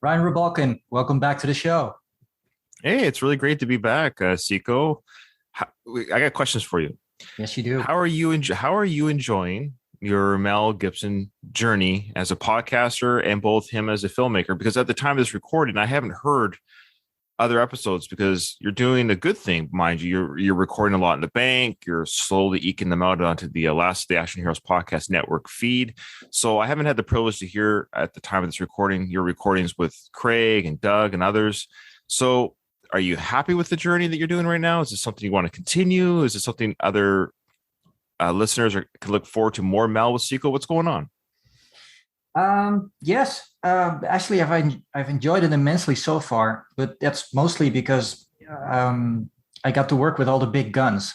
Ryan Rebalkin, welcome back to the show. Hey, it's really great to be back, Seiko. I got questions for you. Yes, you do. How are you enjoying your Mel Gibson journey as a podcaster and both him as a filmmaker? Because at the time of this recording, I haven't heard other episodes because you're doing a good thing, mind you. You're recording a lot in the bank. You're slowly eking them out onto the Last the Action Heroes podcast network feed. So I haven't had the privilege to hear at the time of this recording your recordings with Craig and Doug and others. So are you happy with the journey that you're doing right now? Is this something you want to continue? Is it something other listeners can look forward to more Mel with Sequel? What's going on? Yes, actually, I've enjoyed it immensely so far, but that's mostly because I got to work with all the big guns.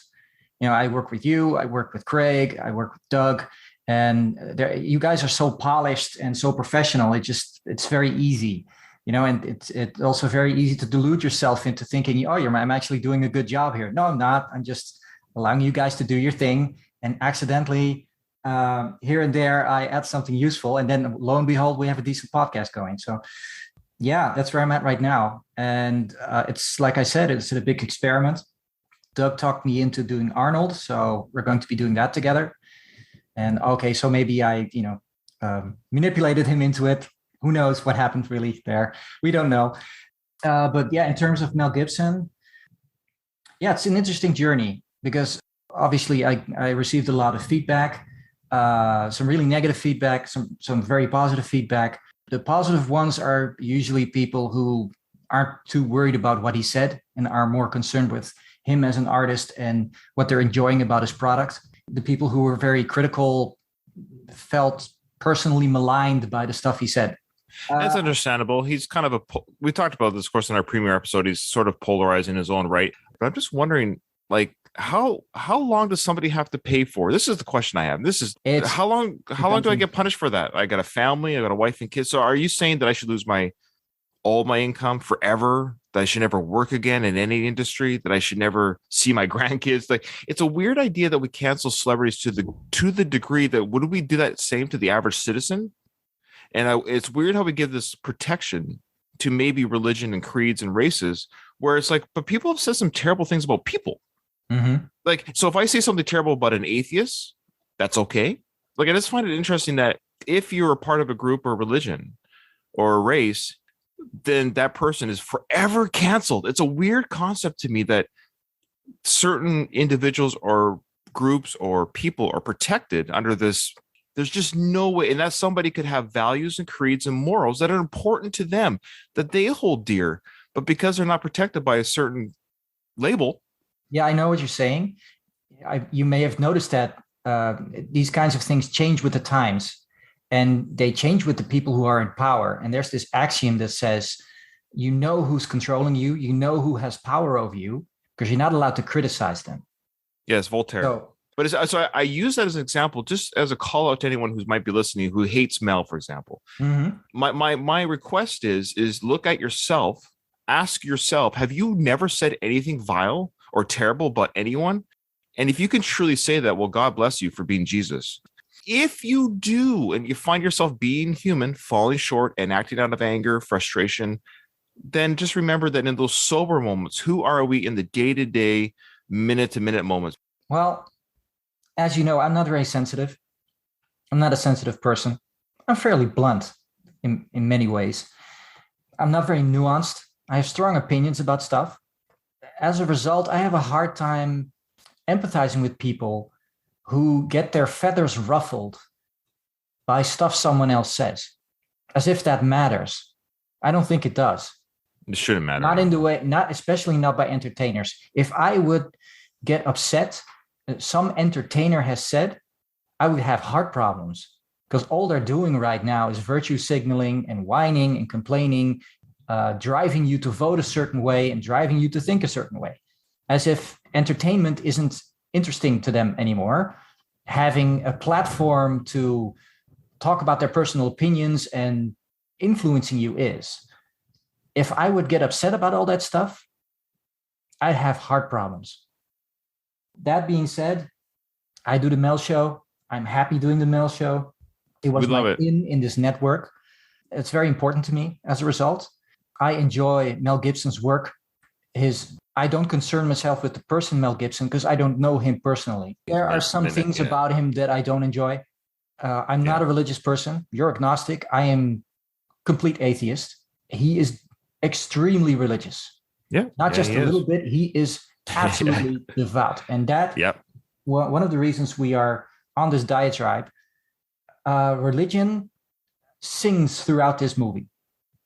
You know, I work with you, I work with Craig, I work with Doug, and you guys are so polished and so professional. It's very easy, you know, and it's also very easy to delude yourself into thinking, oh, I'm actually doing a good job here. No, I'm not. I'm just allowing you guys to do your thing, and accidentally here and there I add something useful, and then lo and behold we have a decent podcast going. So yeah, that's where I'm at right now. And it's like I said, it's a big experiment. Doug talked me into doing Arnold, so we're going to be doing that together. And okay, so maybe I manipulated him into it. Who knows what happened really there? We don't know. But yeah, in terms of Mel Gibson, yeah, it's an interesting journey because obviously I received a lot of feedback. Some really negative feedback, some very positive feedback. The positive ones are usually people who aren't too worried about what he said and are more concerned with him as an artist and what they're enjoying about his product. The people who were very critical felt personally maligned by the stuff he said. That's understandable. He's kind of we talked about this, of course, in our premiere episode. He's sort of polarizing his own right. But I'm just wondering, like, how long does somebody have to pay for? This is the question I have. How long do I get punished for that? I got a family, I got a wife and kids. So are you saying that I should lose all my income forever? That I should never work again in any industry? That I should never see my grandkids? Like, it's a weird idea that we cancel celebrities to the degree that would we do that same to the average citizen? And it's weird how we give this protection to maybe religion and creeds and races, where it's like, but people have said some terrible things about people. Mm-hmm. Like, so if I say something terrible about an atheist, that's okay. Like, I just find it interesting that if you're a part of a group or religion or a race, then that person is forever canceled. It's a weird concept to me that certain individuals or groups or people are protected under this. There's just no way. And that somebody could have values and creeds and morals that are important to them, that they hold dear. But because they're not protected by a certain label. Yeah, I know what you're saying. You may have noticed that these kinds of things change with the times, and they change with the people who are in power. And there's this axiom that says, you know who's controlling you, you know who has power over you, because you're not allowed to criticize them. Yes, Voltaire. So I use that as an example, just as a call out to anyone who might be listening who hates Mel, for example. Mm-hmm. My request is look at yourself, ask yourself, have you never said anything vile or terrible about anyone? And if you can truly say that, well, God bless you for being Jesus. If you do, and you find yourself being human, falling short and acting out of anger, frustration, then just remember that in those sober moments, who are we in the day-to-day, minute-to-minute moments? Well, as you know, I'm not very sensitive. I'm not a sensitive person. I'm fairly blunt in many ways. I'm not very nuanced. I have strong opinions about stuff. As a result, I have a hard time empathizing with people who get their feathers ruffled by stuff someone else says, as if that matters. I don't think it does. It shouldn't matter. Not in the way, especially not by entertainers. If I would get upset, some entertainer has said, I would have heart problems, because all they're doing right now is virtue signaling and whining and complaining, driving you to vote a certain way and driving you to think a certain way, as if entertainment isn't interesting to them anymore. Having a platform to talk about their personal opinions and influencing you is. If I would get upset about all that stuff, I'd have heart problems. That being said, I do the Mel Show. I'm happy doing the Mel Show. It was my in this network. it's very important to me as a result. I enjoy Mel Gibson's work. I don't concern myself with the person Mel Gibson because I don't know him personally. There are some things about him that I don't enjoy. I'm not a religious person. You're agnostic. I am complete atheist. He is extremely religious. Yeah. Not just a little bit. He is absolutely devout. And that, one of the reasons we are on this diatribe, religion sings throughout this movie.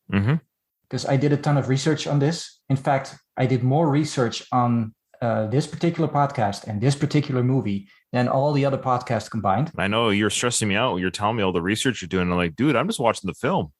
Because I did a ton of research on this. In fact, I did more research on this particular podcast and this particular movie than all the other podcasts combined. I know you're stressing me out. You're telling me all the research you're doing. I'm like, dude, I'm just watching the film.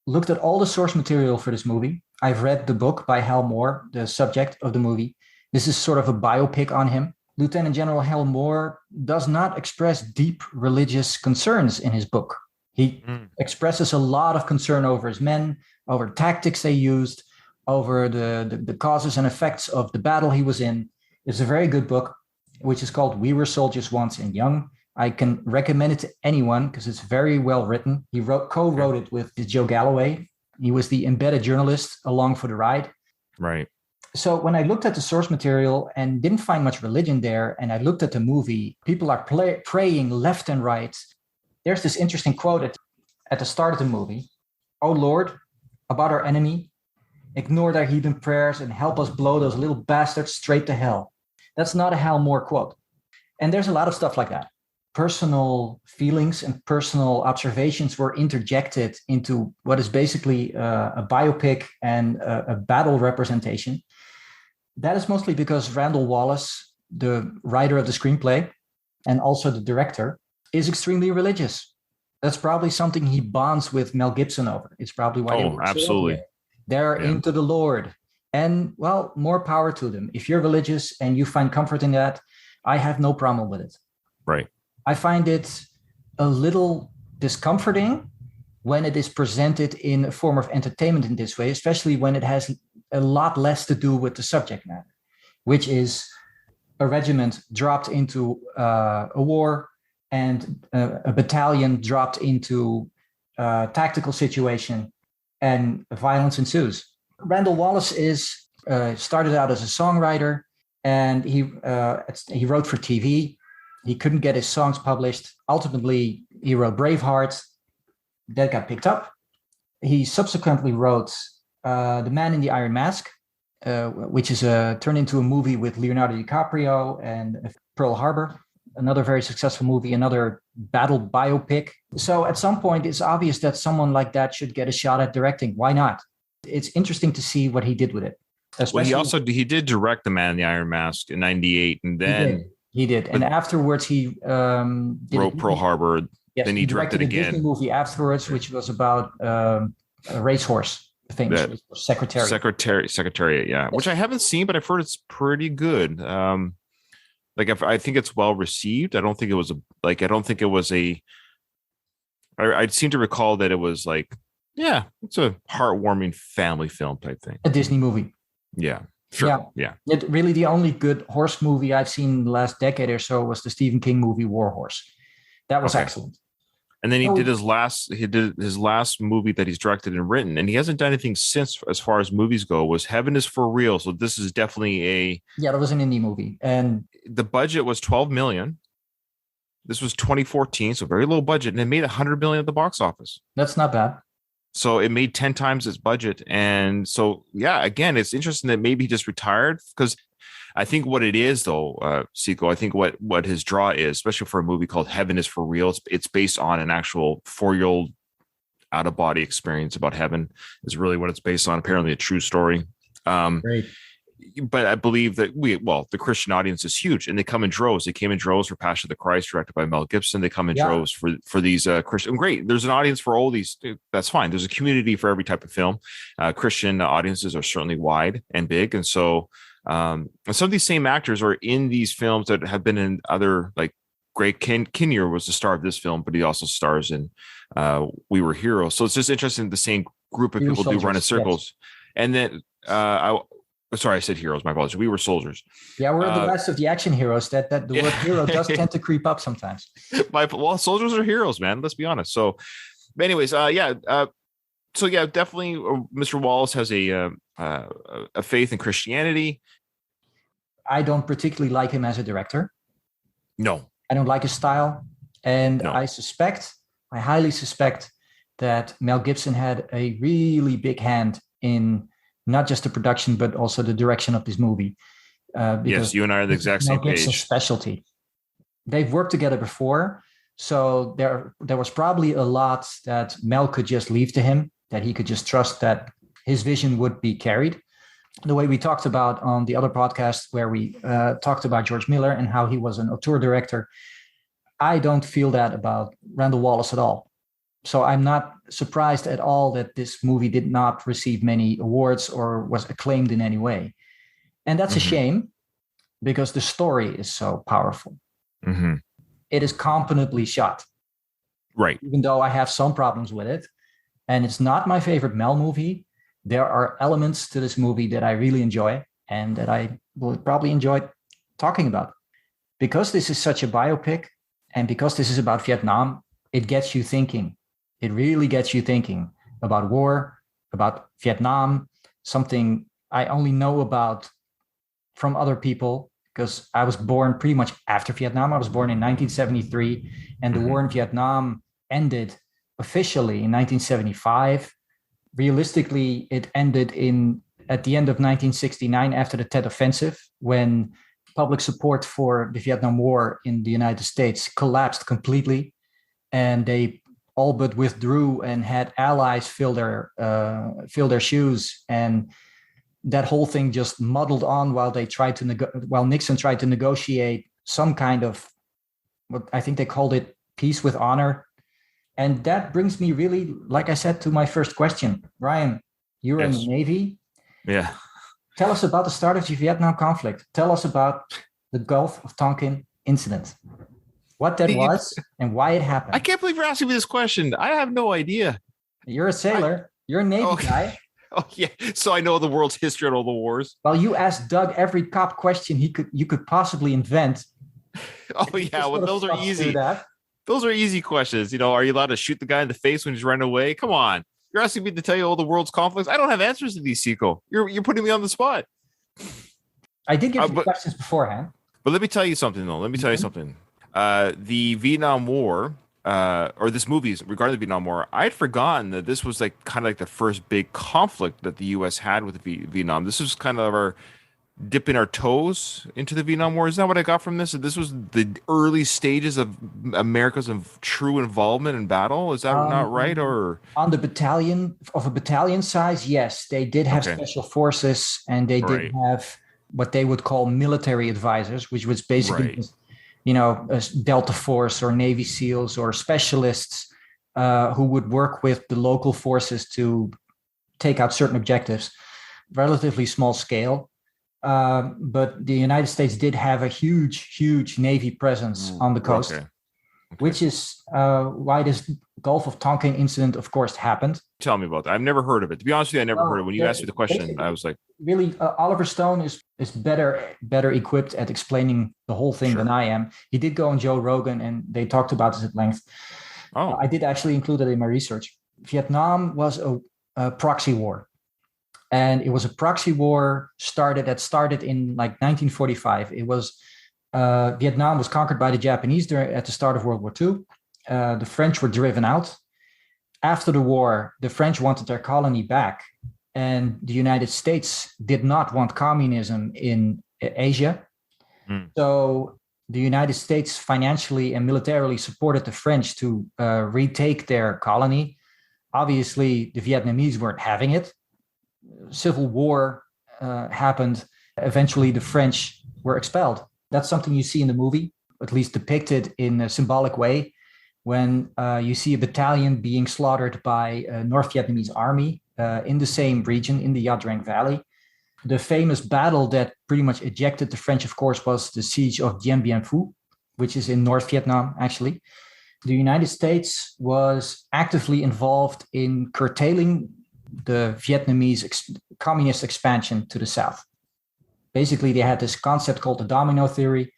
Looked at all the source material for this movie. I've read the book by Hal Moore, the subject of the movie. This is sort of a biopic on him. Lieutenant General Hal Moore does not express deep religious concerns in his book. He expresses a lot of concern over his men, over tactics they used, over the causes and effects of the battle he was in. It's a very good book, which is called We Were Soldiers Once and Young. I can recommend it to anyone because it's very well written. He co-wrote it with Joe Galloway. He was the embedded journalist along for the ride. Right. So when I looked at the source material and didn't find much religion there, and I looked at the movie, people are praying left and right. There's this interesting quote at the start of the movie. "Oh Lord, about our enemy, ignore their heathen prayers and help us blow those little bastards straight to hell." That's not a Hal Moore quote. And there's a lot of stuff like that. Personal feelings and personal observations were interjected into what is basically a biopic and a battle representation. That is mostly because Randall Wallace, the writer of the screenplay and also the director, is extremely religious. That's probably something he bonds with Mel Gibson over. It's probably why they absolutely. They're into the Lord. And, well, more power to them. If you're religious and you find comfort in that, I have no problem with it. Right. I find it a little discomforting when it is presented in a form of entertainment in this way, especially when it has a lot less to do with the subject matter, which is a regiment dropped into a war and a battalion dropped into a tactical situation and violence ensues. Randall Wallace started out as a songwriter, and he wrote for TV. He couldn't get his songs published. Ultimately, he wrote Braveheart. That got picked up. He subsequently wrote The Man in the Iron Mask, which is turned into a movie with Leonardo DiCaprio and Pearl Harbor, another very successful movie, another battle biopic. So at some point, it's obvious that someone like that should get a shot at directing. Why not? It's interesting to see what he did with it. Well, he did direct The Man in the Iron Mask in '98, and then he did. And afterwards, he wrote Pearl Harbor. Yes, then he directed a again. Disney movie afterwards, which was about a racehorse thing, Secretariat, yeah, which I haven't seen, but I've heard it's pretty good. I think it's well received. I seem to recall that it was like, yeah, it's a heartwarming family film type thing. A Disney movie. Yeah, sure. Yeah. Really, the only good horse movie I've seen in the last decade or so was the Stephen King movie War Horse. That was excellent. And then he did his last movie that he's directed and written, and he hasn't done anything since as far as movies go, was Heaven is for Real. So this is definitely that was an indie movie. And the budget was $12 million. This was 2014, so very low budget, and it made $100 million at the box office. That's not bad. So it made 10 times its budget. And so, yeah, again, it's interesting that maybe he just retired, because I think what it is, though, Seiko, I think what his draw is, especially for a movie called Heaven is for Real, it's based on an actual 4-year-old out-of-body experience about heaven is really what it's based on, apparently a true story. Great. But I believe that the Christian audience is huge, and they come in droves. They came in droves for Passion of the Christ, directed by Mel Gibson. They come in droves for these Christian. Great. There's an audience for all these. That's fine. There's a community for every type of film. Christian audiences are certainly wide and big. And so and some of these same actors are in these films that have been in other, like Greg Kinnear was the star of this film, but he also stars in We Were Heroes. So it's just interesting. The same group of people do run in circles. Yes. And then sorry, I said heroes. My apologies. We Were Soldiers. Yeah, we're the last of the action heroes. That the word hero does tend to creep up sometimes. Soldiers are heroes, man. Let's be honest. So, anyways, So yeah, definitely, Mr. Wallace has a faith in Christianity. I don't particularly like him as a director. No, I don't like his style. And no. I highly suspect that Mel Gibson had a really big hand in not just the production, but also the direction of this movie. Because Yes, you and I are the exact Mel same Gibson's page. specialty. They've worked together before. So there was probably a lot that Mel could just leave to him, that he could just trust that his vision would be carried. The way we talked about on the other podcast where we talked about George Miller and how he was an auteur director, I don't feel that about Randall Wallace at all. So I'm not surprised at all that this movie did not receive many awards or was acclaimed in any way. And that's a shame because the story is so powerful. It is competently shot. Right. Even though I have some problems with it. And it's not my favorite Mel movie. There are elements to this movie that I really enjoy and that I will probably enjoy talking about. Because this is such a biopic and because this is about Vietnam, it gets you thinking. It really gets you thinking about war, about Vietnam, something I only know about from other people because I was born pretty much after Vietnam. I was born in 1973 and the war in Vietnam ended officially in 1975. Realistically, it ended at the end of 1969 after the Tet Offensive, when public support for the Vietnam War in the United States collapsed completely, and they all but withdrew and had allies fill their shoes, and that whole thing just muddled on while Nixon tried to negotiate some kind of what I think they called it peace with honor. And that brings me really, like I said, to my first question. Ryan, you were in the Navy. Yeah. Tell us about the start of the Vietnam conflict. Tell us about the Gulf of Tonkin incident. What that was and why it happened. I can't believe you're asking me this question. I have no idea. You're a sailor. You're a Navy guy. Oh, yeah. So I know the world's history and all the wars. Well, you asked Doug every cop question you could possibly invent. Oh, yeah. Well, those are easy. Those are easy questions. Are you allowed to shoot the guy in the face when he's running away? Come on. You're asking me to tell you all the world's conflicts. I don't have answers to these, Seco. You're putting me on the spot. I did give you questions beforehand. But let me tell you something, though. Let me tell you something. The Vietnam War, or this movie regarding the Vietnam War, I had forgotten that this was kind of like the first big conflict that the U.S. had with Vietnam. This was kind of our dipping our toes into the Vietnam War. Is that what I got from this? This was the early stages of America's true involvement in battle. Is that not right? Or on the battalion size, yes, they did have special forces, and they did have what they would call military advisors, which was basically, a Delta Force or Navy SEALs or specialists who would work with the local forces to take out certain objectives. Relatively small scale. But the United States did have a huge Navy presence on the coast, which is why this Gulf of Tonkin incident, of course, happened. Tell me about that. I've never heard of it. To be honest with you, I never heard it. When you asked me the question, I was like... Really, Oliver Stone is better equipped at explaining the whole thing than I am. He did go on Joe Rogan, and they talked about this at length. I did actually include it in my research. Vietnam was a proxy war. And it was a proxy war that started in 1945. It was Vietnam was conquered by the Japanese at the start of World War II. The French were driven out. After the war, the French wanted their colony back, and the United States did not want communism in Asia. So the United States financially and militarily supported the French to retake their colony. Obviously, the Vietnamese weren't having it. Civil war happened. Eventually, the French were expelled. That's something you see in the movie, at least depicted in a symbolic way, when you see a battalion being slaughtered by a North Vietnamese army in the same region, in the Ia Drang Valley. The famous battle that pretty much ejected the French, of course, was the siege of Dien Bien Phu, which is in North Vietnam, actually. The United States was actively involved in curtailing the Vietnamese communist expansion to the south. Basically, they had this concept called the domino theory,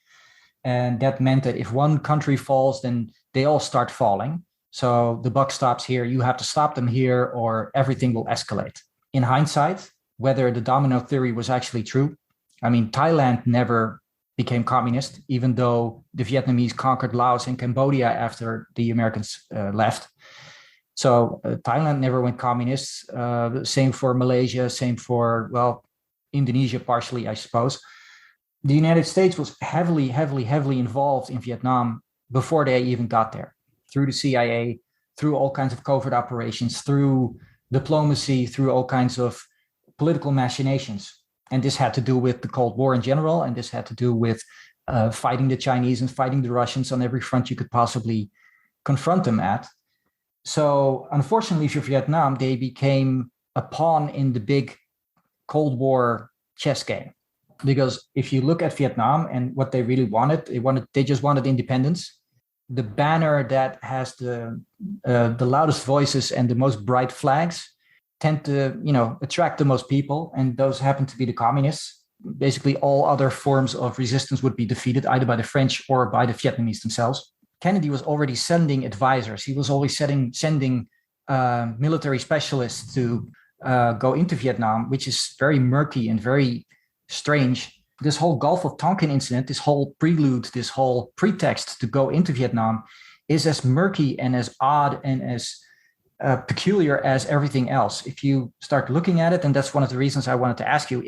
and that meant that if one country falls, then they all start falling. So the buck stops here. You have to stop them here, or everything will escalate. In hindsight, whether the domino theory was actually true, I mean, Thailand never became communist, even though the Vietnamese conquered Laos and Cambodia after the Americans left. So Thailand never went communist. Same for Malaysia, same for, well, Indonesia partially, I suppose. The United States was heavily, heavily, heavily involved in Vietnam before they even got there, through the CIA, through all kinds of covert operations, through diplomacy, through all kinds of political machinations. And this had to do with the Cold War in general, and this had to do with fighting the Chinese and fighting the Russians on every front you could possibly confront them at. So unfortunately for Vietnam, they became a pawn in the big Cold War chess game. Because if you look at Vietnam and what they really wanted, they just wanted independence. The banner that has the loudest voices and the most bright flags tend to, attract the most people, and those happen to be the communists. Basically, all other forms of resistance would be defeated either by the French or by the Vietnamese themselves. Kennedy was already sending advisors. He was always sending military specialists to go into Vietnam, which is very murky and very strange. This whole Gulf of Tonkin incident, this whole prelude, this whole pretext to go into Vietnam is as murky and as odd and as peculiar as everything else. If you start looking at it, and that's one of the reasons I wanted to ask you,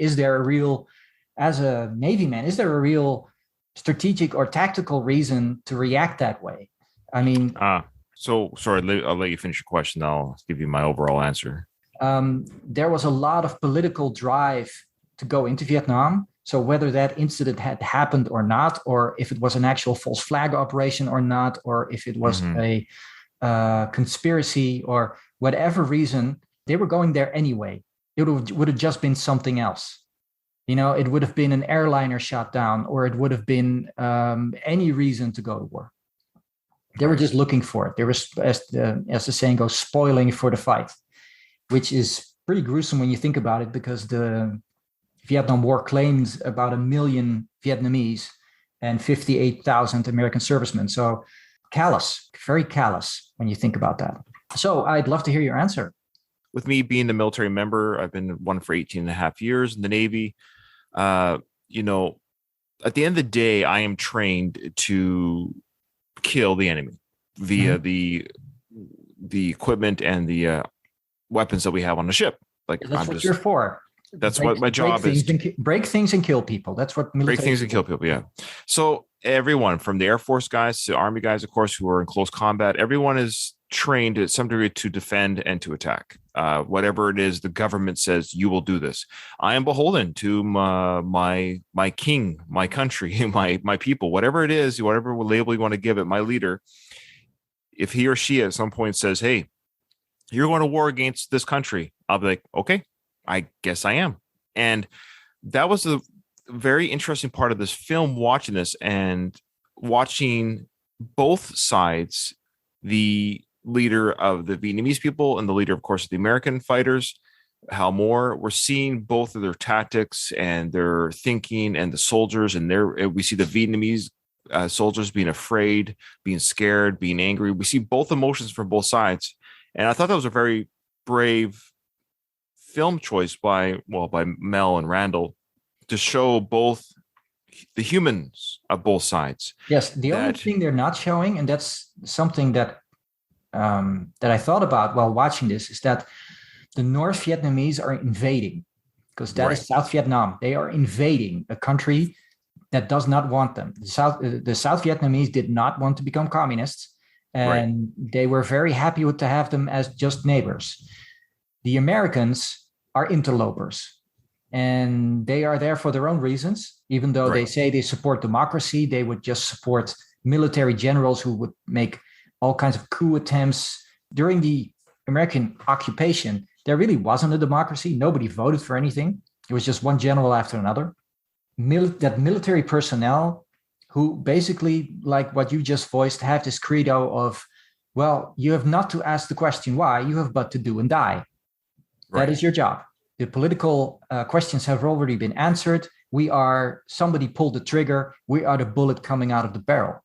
as a Navy man, is there a real strategic or tactical reason to react that way? I mean... So, sorry, I'll let you finish your question. I'll give you my overall answer. There was a lot of political drive to go into Vietnam. So whether that incident had happened or not, or if it was an actual false flag operation or not, or if it was a conspiracy or whatever reason, they were going there anyway. It would have just been something else. It would have been an airliner shot down, or it would have been any reason to go to war. They were just looking for it. They were, as the saying goes, spoiling for the fight, which is pretty gruesome when you think about it, because the Vietnam War claimed about 1 million Vietnamese and 58,000 American servicemen. So callous, very callous when you think about that. So I'd love to hear your answer. With me being a military member, I've been one for 18 and a half years in the Navy. At the end of the day, I am trained to kill the enemy via the equipment and the weapons that we have on the ship. Like, that's what you're for. That's what my job is. Break things and kill people. That's what military. Break things and kill people. Yeah. So everyone from the Air Force guys to Army guys, of course, who are in close combat, everyone is trained to some degree to defend and to attack. Whatever it is the government says, you will do this. I am beholden to my king, my country, my people, whatever it is, whatever label you want to give it, my leader. If he or she at some point says, hey, you're going to war against this country, I'll be like, okay, I guess I am. And that was a very interesting part of this film, watching this and watching both sides, the leader of the Vietnamese people and the leader, of course, of the American fighters, Hal Moore. We're seeing both of their tactics and their thinking, and the soldiers, and we see the Vietnamese soldiers being afraid, being scared, being angry. We see both emotions from both sides. And I thought that was a very brave film choice by Mel and Randall to show both the humans of both sides. Yes, the only thing they're not showing, and that's something that I thought about while watching this, is that the North Vietnamese are invading, because that is South Vietnam. They are invading a country that does not want them. The South Vietnamese did not want to become communists, and they were very happy to have them as just neighbors. The Americans are interlopers, and they are there for their own reasons. Even though they say they support democracy, they would just support military generals who would make all kinds of coup attempts. During the American occupation, there really wasn't a democracy. Nobody voted for anything. It was just one general after another. That military personnel who basically, like what you just voiced, have this credo of, well, you have not to ask the question why, you have but to do and die. That is your job. The political questions have already been answered. Somebody pulled the trigger. We are the bullet coming out of the barrel.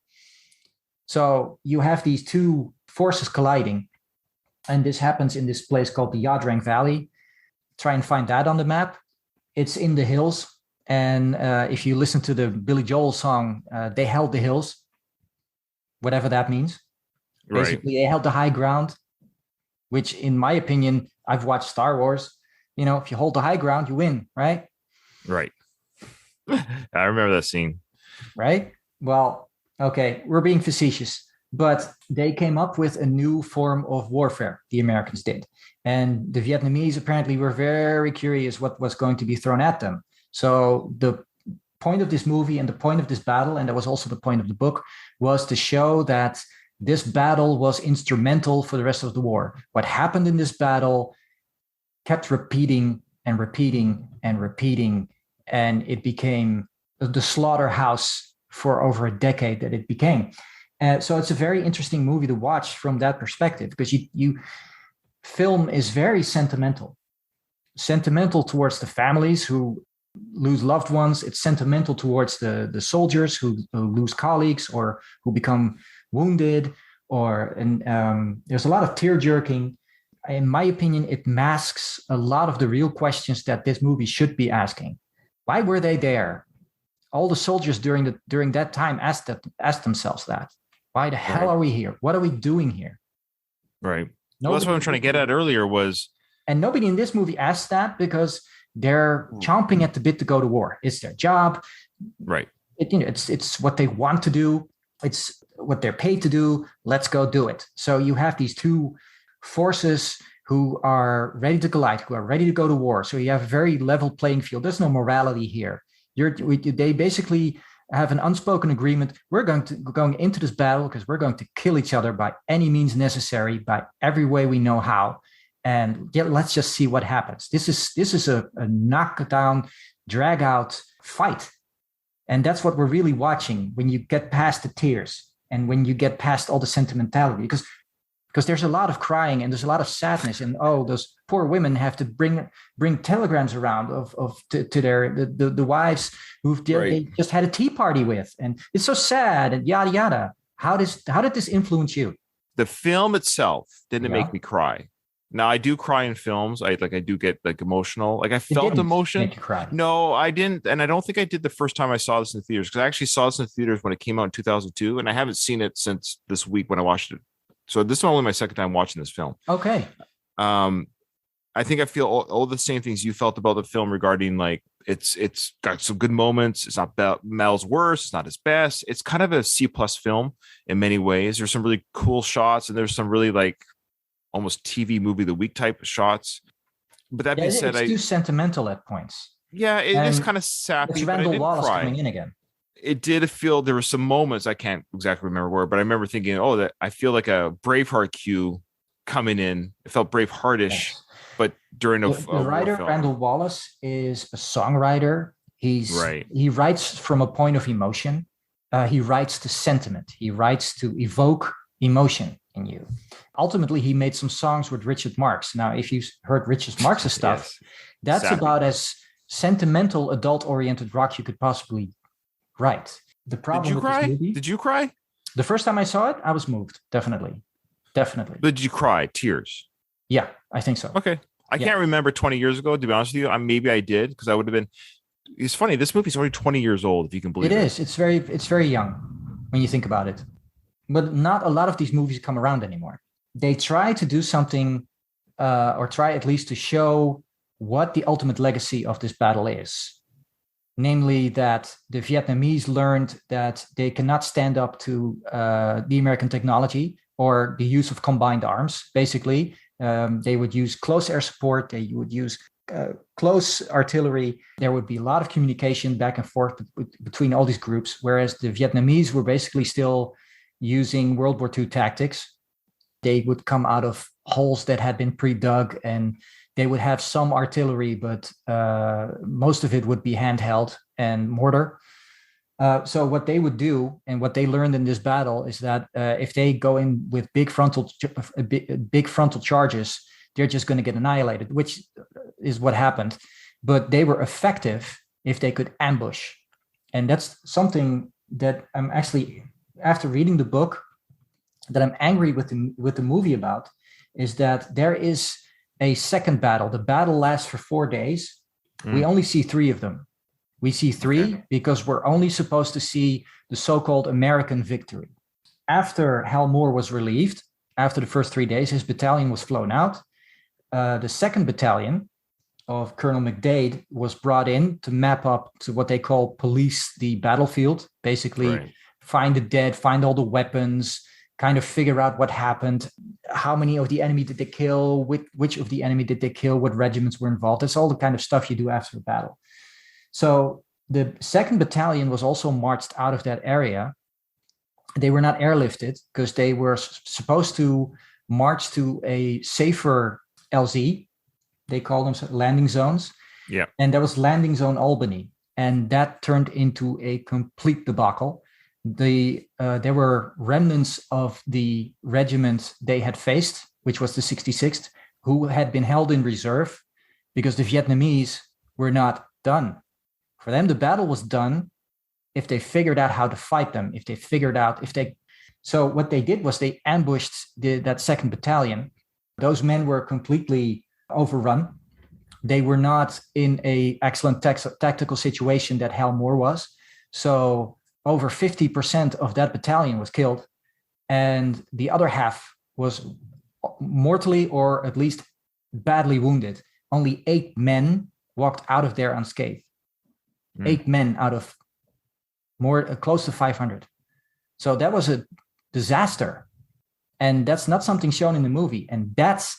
So you have these two forces colliding. And this happens in this place called the Yadrang Valley. Try and find that on the map. It's in the hills. And if you listen to the Billy Joel song, they held the hills, whatever that means. Right. Basically, they held the high ground, which in my opinion, I've watched Star Wars. You know, if you hold the high ground, you win, right? Right. I remember that scene. Right? Well, okay, we're being facetious, but they came up with a new form of warfare, the Americans did. And the Vietnamese apparently were very curious what was going to be thrown at them. So the point of this movie and the point of this battle, and that was also the point of the book, was to show that this battle was instrumental for the rest of the war. What happened in this battle kept repeating and repeating and repeating, and it became the slaughterhouse for over a decade that it became. So it's a very interesting movie to watch from that perspective, because you film is very sentimental towards the families who lose loved ones. It's sentimental towards the soldiers who lose colleagues or who become wounded, and there's a lot of tear jerking. In my opinion, it masks a lot of the real questions that this movie should be asking. Why were they there? All the soldiers during that time asked themselves that. Why the hell are we here? What are we doing here? Right. Well, that's what I'm trying to get at earlier was. And nobody in this movie asked that because they're chomping at the bit to go to war. It's their job. Right. It's what they want to do. It's what they're paid to do. Let's go do it. So you have these two forces who are ready to collide, who are ready to go to war. So you have a very level playing field. There's no morality here. They basically have an unspoken agreement. We're going into this battle because we're going to kill each other by any means necessary, by every way we know how. And let's just see what happens. This is a knockdown, drag out fight. And that's what we're really watching when you get past the tears and when you get past all the sentimentality, because there's a lot of crying and there's a lot of sadness, and those poor women have to bring telegrams around to the wives who they just had a tea party with, and it's so sad and yada yada. How did this influence you? The film itself didn't make me cry. Now I do cry in films. I do get like emotional. Like I felt emotion. Make you cry. No, I didn't, and I don't think I did the first time I saw this in the theaters, because I actually saw this in the theaters when it came out in 2002, and I haven't seen it since this week when I watched it. So this is only my second time watching this film. Okay. I think I feel all the same things you felt about the film regarding like it's got some good moments. It's not Mel's worst. It's not his best. It's kind of a C+ film in many ways. There's some really cool shots, and there's some really like almost TV movie of the week type of shots. But that being said, it's too sentimental at points. Yeah, it is kind of sappy. It's Randall Wallace coming in again. It did feel there were some moments, I can't exactly remember where, but I remember thinking, that I feel like a Braveheart cue coming in. It felt Braveheartish, but during the writer Randall Wallace is a songwriter. He writes from a point of emotion. He writes to sentiment. He writes to evoke emotion in you. Ultimately, he made some songs with Richard Marx. Now, if you've heard Richard Marx's stuff, that's about as sentimental, adult-oriented rock you could possibly write. The problem. Did you cry? Did you cry? The first time I saw it, I was moved. Definitely. But did you cry? Tears? Yeah, I think so. Okay. I can't remember 20 years ago, to be honest with you. Maybe I did, because I would have been. It's funny. This movie's already 20 years old, if you can believe it. It is. It's very young when you think about it. But not a lot of these movies come around anymore. They try to do something, or try at least to show what the ultimate legacy of this battle is. Namely, that the Vietnamese learned that they cannot stand up to the American technology or the use of combined arms. Basically, they would use close air support. They would use close artillery. There would be a lot of communication back and forth between all these groups, whereas the Vietnamese were basically still using World War II tactics. They would come out of holes that had been pre-dug, and they would have some artillery, but most of it would be handheld and mortar. So what they would do, and what they learned in this battle, is that if they go in with big frontal charges, they're just going to get annihilated, which is what happened. But they were effective if they could ambush. And that's something that I'm actually, after reading the book, that I'm angry with the movie about is that there is a second battle. The battle lasts for 4 days. We only see 3 of them. We see 3 because we're only supposed to see the so-called American victory. After Hal Moore was relieved, after the first 3 days, his battalion was flown out. The second battalion of Colonel McDade was brought in to map up to what they call police the battlefield, basically find the dead, find all the weapons, kind of figure out what happened, how many of the enemy did they kill, which of the enemy did they kill, what regiments were involved. That's all the kind of stuff you do after a battle. So the second battalion was also marched out of that area. They were not airlifted because they were supposed to march to a safer LZ. They call them landing zones. Yeah. And that was landing zone Albany. And that turned into a complete debacle. There were remnants of the regiment they had faced, which was the 66th, who had been held in reserve because the Vietnamese were not done. For them, the battle was done if they figured out how to fight them, So what they did was they ambushed that second battalion. Those men were completely overrun. They were not in an excellent tactical situation that Hal Moore was. So over 50% of that battalion was killed, and the other half was mortally or at least badly wounded. Only 8 men walked out of there unscathed. 8 men out of close to 500. So that was a disaster, and that's not something shown in the movie. And that's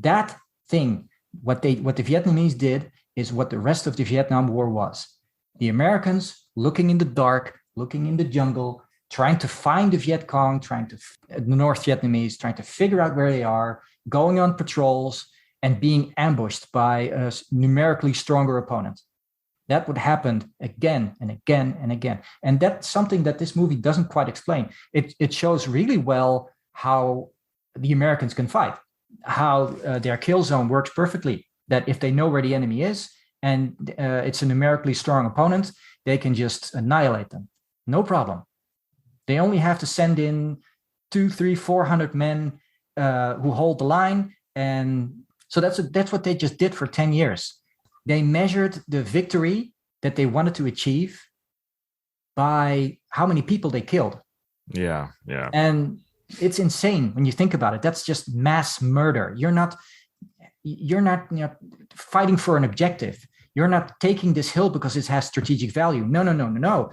that thing. What the Vietnamese did is what the rest of the Vietnam War was. The Americans looking in the dark, looking in the jungle, trying to find the Viet Cong, the North Vietnamese, trying to figure out where they are, going on patrols, and being ambushed by a numerically stronger opponent. That would happen again and again and again. And that's something that this movie doesn't quite explain. It shows really well how the Americans can fight, how their kill zone works perfectly, that if they know where the enemy is and it's a numerically strong opponent, they can just annihilate them. No problem. They only have to send in 200, 300, 400 men who hold the line. And so that's what they just did for 10 years. They measured the victory that they wanted to achieve by how many people they killed. Yeah. And it's insane when you think about it. That's just mass murder. You're not fighting for an objective. You're not taking this hill because it has strategic value. No.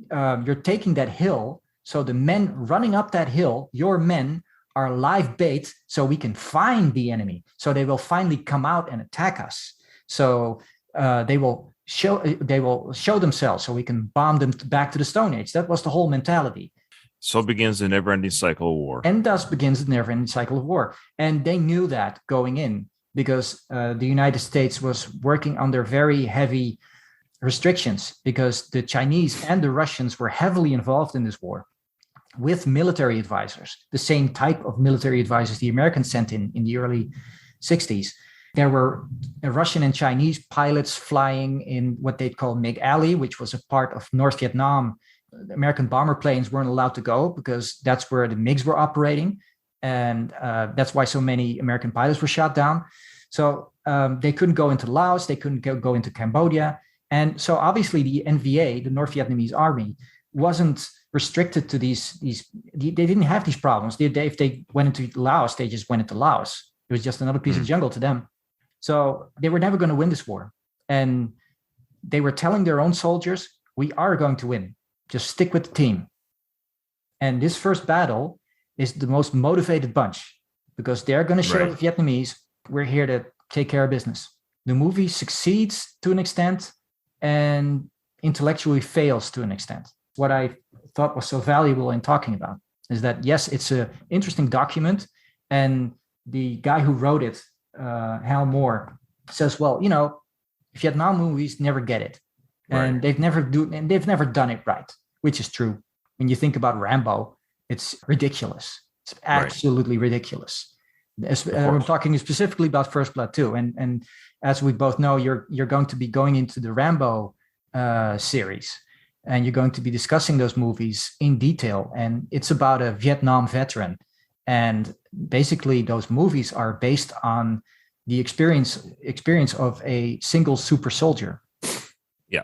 You're taking that hill. So the men running up that hill, your men, are live bait so we can find the enemy. So they will finally come out and attack us. So they will show themselves so we can bomb them back to the Stone Age. That was the whole mentality. So begins the never-ending cycle of war. And thus begins the never-ending cycle of war. And they knew that going in because the United States was working under very heavy restrictions because the Chinese and the Russians were heavily involved in this war with military advisors, the same type of military advisors the Americans sent in the early 60s. There were Russian and Chinese pilots flying in what they'd call MiG Alley, which was a part of North Vietnam. American bomber planes weren't allowed to go because that's where the MiGs were operating. And that's why so many American pilots were shot down. So they couldn't go into Laos. They couldn't go into Cambodia. And so obviously the NVA, the North Vietnamese Army, wasn't restricted to these. They didn't have these problems. If they went into Laos, they just went into Laos. It was just another piece of jungle to them. So they were never going to win this war. And they were telling their own soldiers, we are going to win. Just stick with the team. And this first battle is the most motivated bunch because they're going to show the Vietnamese, we're here to take care of business. The movie succeeds to an extent and intellectually fails to an extent. What I thought was so valuable in talking about is that, yes, it's an interesting document. And the guy who wrote it, Hal Moore, says, well, Vietnam movies never get it. And they've never done it right, which is true. When you think about Rambo, it's ridiculous. It's absolutely ridiculous. I'm talking specifically about First Blood too. And as we both know, you're going to be going into the Rambo series. and you're going to be discussing those movies in detail. And it's about a Vietnam veteran. And basically, those movies are based on the experience of a single super soldier. Yeah.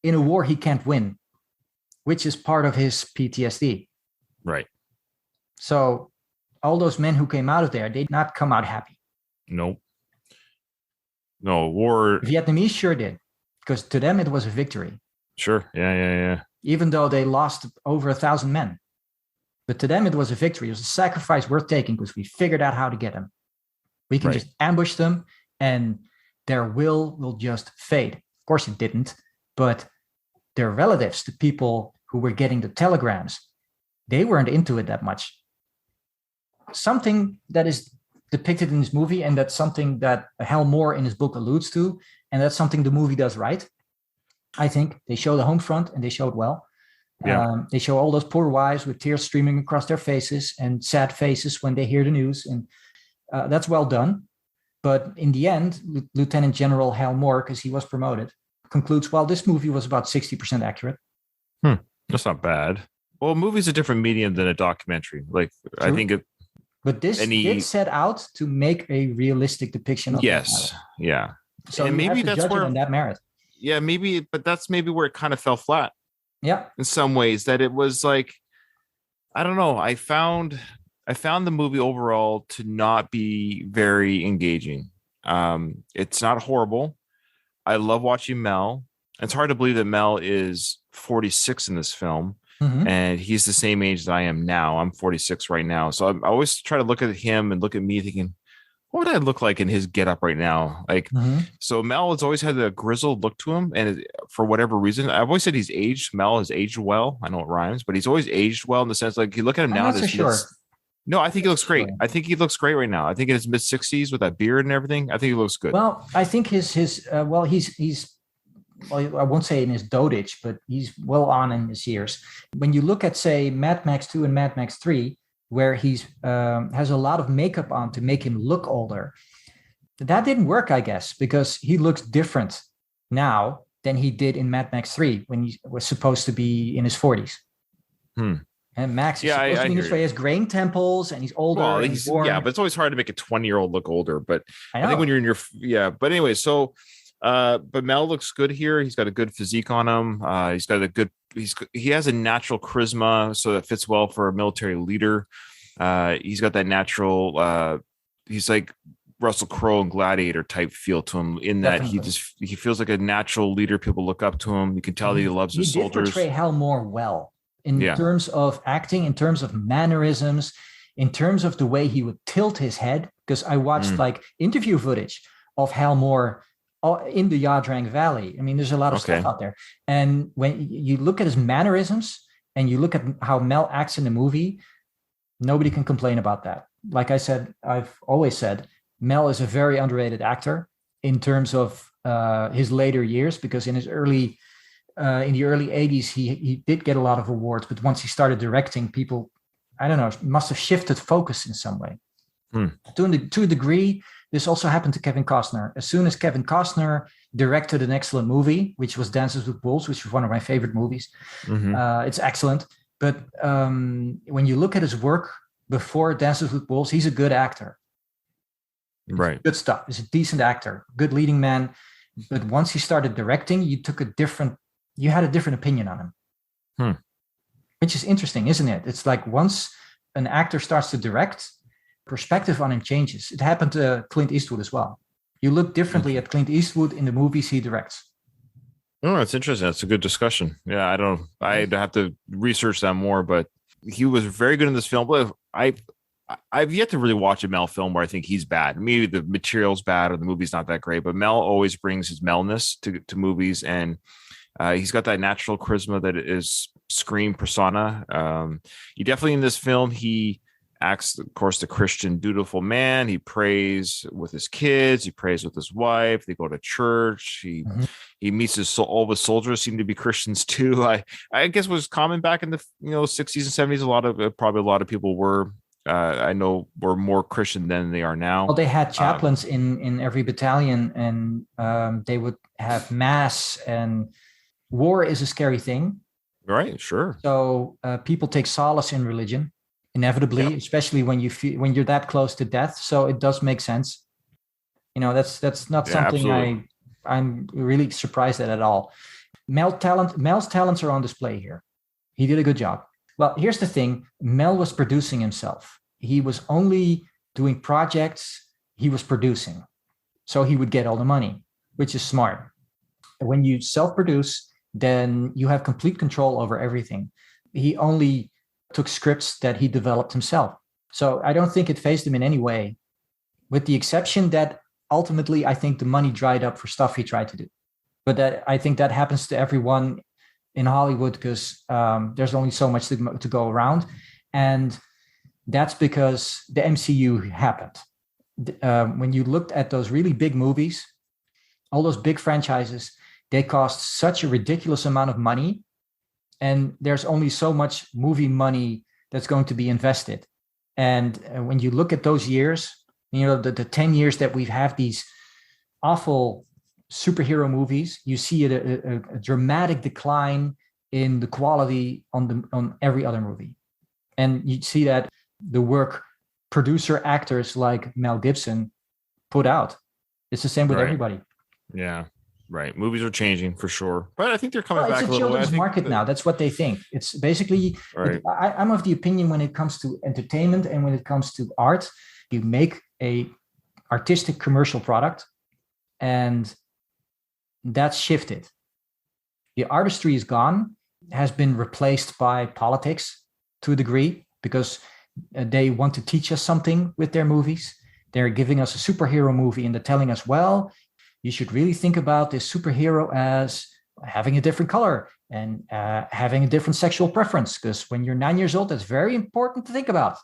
In a war he can't win, which is part of his PTSD. Right. So all those men who came out of there, they did not come out happy. Nope. No, war. Vietnamese sure did, because to them it was a victory. Sure. Yeah. Even though they lost over 1,000 men. But to them it was a victory. It was a sacrifice worth taking because we figured out how to get them. We can just ambush them and their will just fade. Of course it didn't, but their relatives, the people who were getting the telegrams, they weren't into it that much. Something that is depicted in this movie, and that's something that Hal Moore in his book alludes to, and that's something the movie does right. I think they show the home front, and they show it well. Yeah. They show all those poor wives with tears streaming across their faces and sad faces when they hear the news, and that's well done. But in the end, Lieutenant General Hal Moore, because he was promoted, concludes, well, this movie was about 60% accurate. That's not bad. Well, a movie's a different medium than a documentary. Like, true. I think it. But this did set out to make a realistic depiction of yes. Yeah. So and maybe that's where on that merit. Yeah, maybe, but that's maybe where it kind of fell flat. Yeah. In some ways, that it was like, I don't know. I found the movie overall to not be very engaging. It's not horrible. I love watching Mel. It's hard to believe that Mel is 46 in this film, and he's the same age that I am now. I'm 46 right now. So I always try to look at him and look at me thinking, what would I look like in his getup right now? Like, so Mel has always had a grizzled look to him. And for whatever reason, I've always said he's aged. Mel has aged well. I know it rhymes, but he's always aged well in the sense, like, you look at him now. I'm not so sure. No, I think he looks great. I think he looks great right now. I think in his mid 60s with that beard and everything, I think he looks good. Well, I think he's well, I won't say in his dotage, but he's well on in his years. When you look at, say, Mad Max 2 and Mad Max 3, where he's has a lot of makeup on to make him look older, that didn't work, I guess, because he looks different now than he did in Mad Max 3 when he was supposed to be in his 40s. And Max is supposed to be in his 40s. He has grain temples and he's older. Well, but it's always hard to make a 20-year-old look older. But I think when you're in your but anyway, so but Mel looks good here. He's got a good physique on him. He's got a good. He has a natural charisma, so that fits well for a military leader. He's got that natural. He's like Russell Crowe and Gladiator type feel to him. In that he feels like a natural leader. People look up to him. You can tell that he loves his soldiers. He did portray Hal Moore well in terms of acting, in terms of mannerisms, in terms of the way he would tilt his head. Because I watched like interview footage of Hal Moore in the Yadrang Valley. I mean, there's a lot of stuff out there. And when you look at his mannerisms and you look at how Mel acts in the movie, nobody can complain about that. Like I said, I've always said, Mel is a very underrated actor in terms of his later years, because in the early 80s, he did get a lot of awards. But once he started directing, people, I don't know, must have shifted focus in some way. To a degree, this also happened to Kevin Costner. As soon as Kevin Costner directed an excellent movie, which was Dances with Wolves, which was one of my favorite movies. It's excellent. But when you look at his work before Dances with Wolves, he's a good actor. Right. Good stuff. He's a decent actor, good leading man. But once he started directing, you had a different opinion on him. Which is interesting, isn't it? It's like once an actor starts to direct, perspective on him changes. It happened to Clint Eastwood as well. You look differently at Clint Eastwood in the movies he directs. Oh, that's interesting. That's a good discussion. Yeah, I'd have to research that more, but he was very good in this film. But I've yet to really watch a Mel film where I think he's bad. Maybe the material's bad or the movie's not that great, but Mel always brings his Melness to movies, and he's got that natural charisma that is screen persona. He definitely in this film, he acts, of course, the Christian, dutiful man. He prays with his kids. He prays with his wife. They go to church. He meets all of his soldiers seem to be Christians too. I guess was common back in the 60s and 70s. Probably a lot of people were. I know were more Christian than they are now. Well, they had chaplains in every battalion, and they would have mass. And war is a scary thing. Right. Sure. So people take solace in religion, inevitably, Yep. especially when when you're that close to death. So it does make sense. That's not Yeah. something Absolutely. I'm really surprised at all. Mel's talents are on display here. He did a good job. Well, here's the thing: Mel was producing himself. He was only doing projects he was producing, so he would get all the money, which is smart. When you self-produce, then you have complete control over everything. He only took scripts that he developed himself. So I don't think it phased him in any way, with the exception that ultimately I think the money dried up for stuff he tried to do. But I think that happens to everyone in Hollywood because there's only so much to go around. And that's because the MCU happened. When you looked at those really big movies, all those big franchises, they cost such a ridiculous amount of money. And there's only so much movie money that's going to be invested. And when you look at those years, the 10 years that we've had these awful superhero movies, you see a dramatic decline in the quality on every other movie. And you see that the work producer actors like Mel Gibson put out. It's the same with Right. everybody. Yeah. Right. Movies are changing for sure, but I think they're coming Well, it's back a a little bit. I children's think market now. That's what they think. It's basically, right. I'm of the opinion when it comes to entertainment and when it comes to art, you make a artistic commercial product, and that's shifted. The artistry is gone, has been replaced by politics to a degree because they want to teach us something with their movies. They're giving us a superhero movie and they're telling us, well, you should really think about this superhero as having a different color and having a different sexual preference. Because when you're 9 years old, that's very important to think about.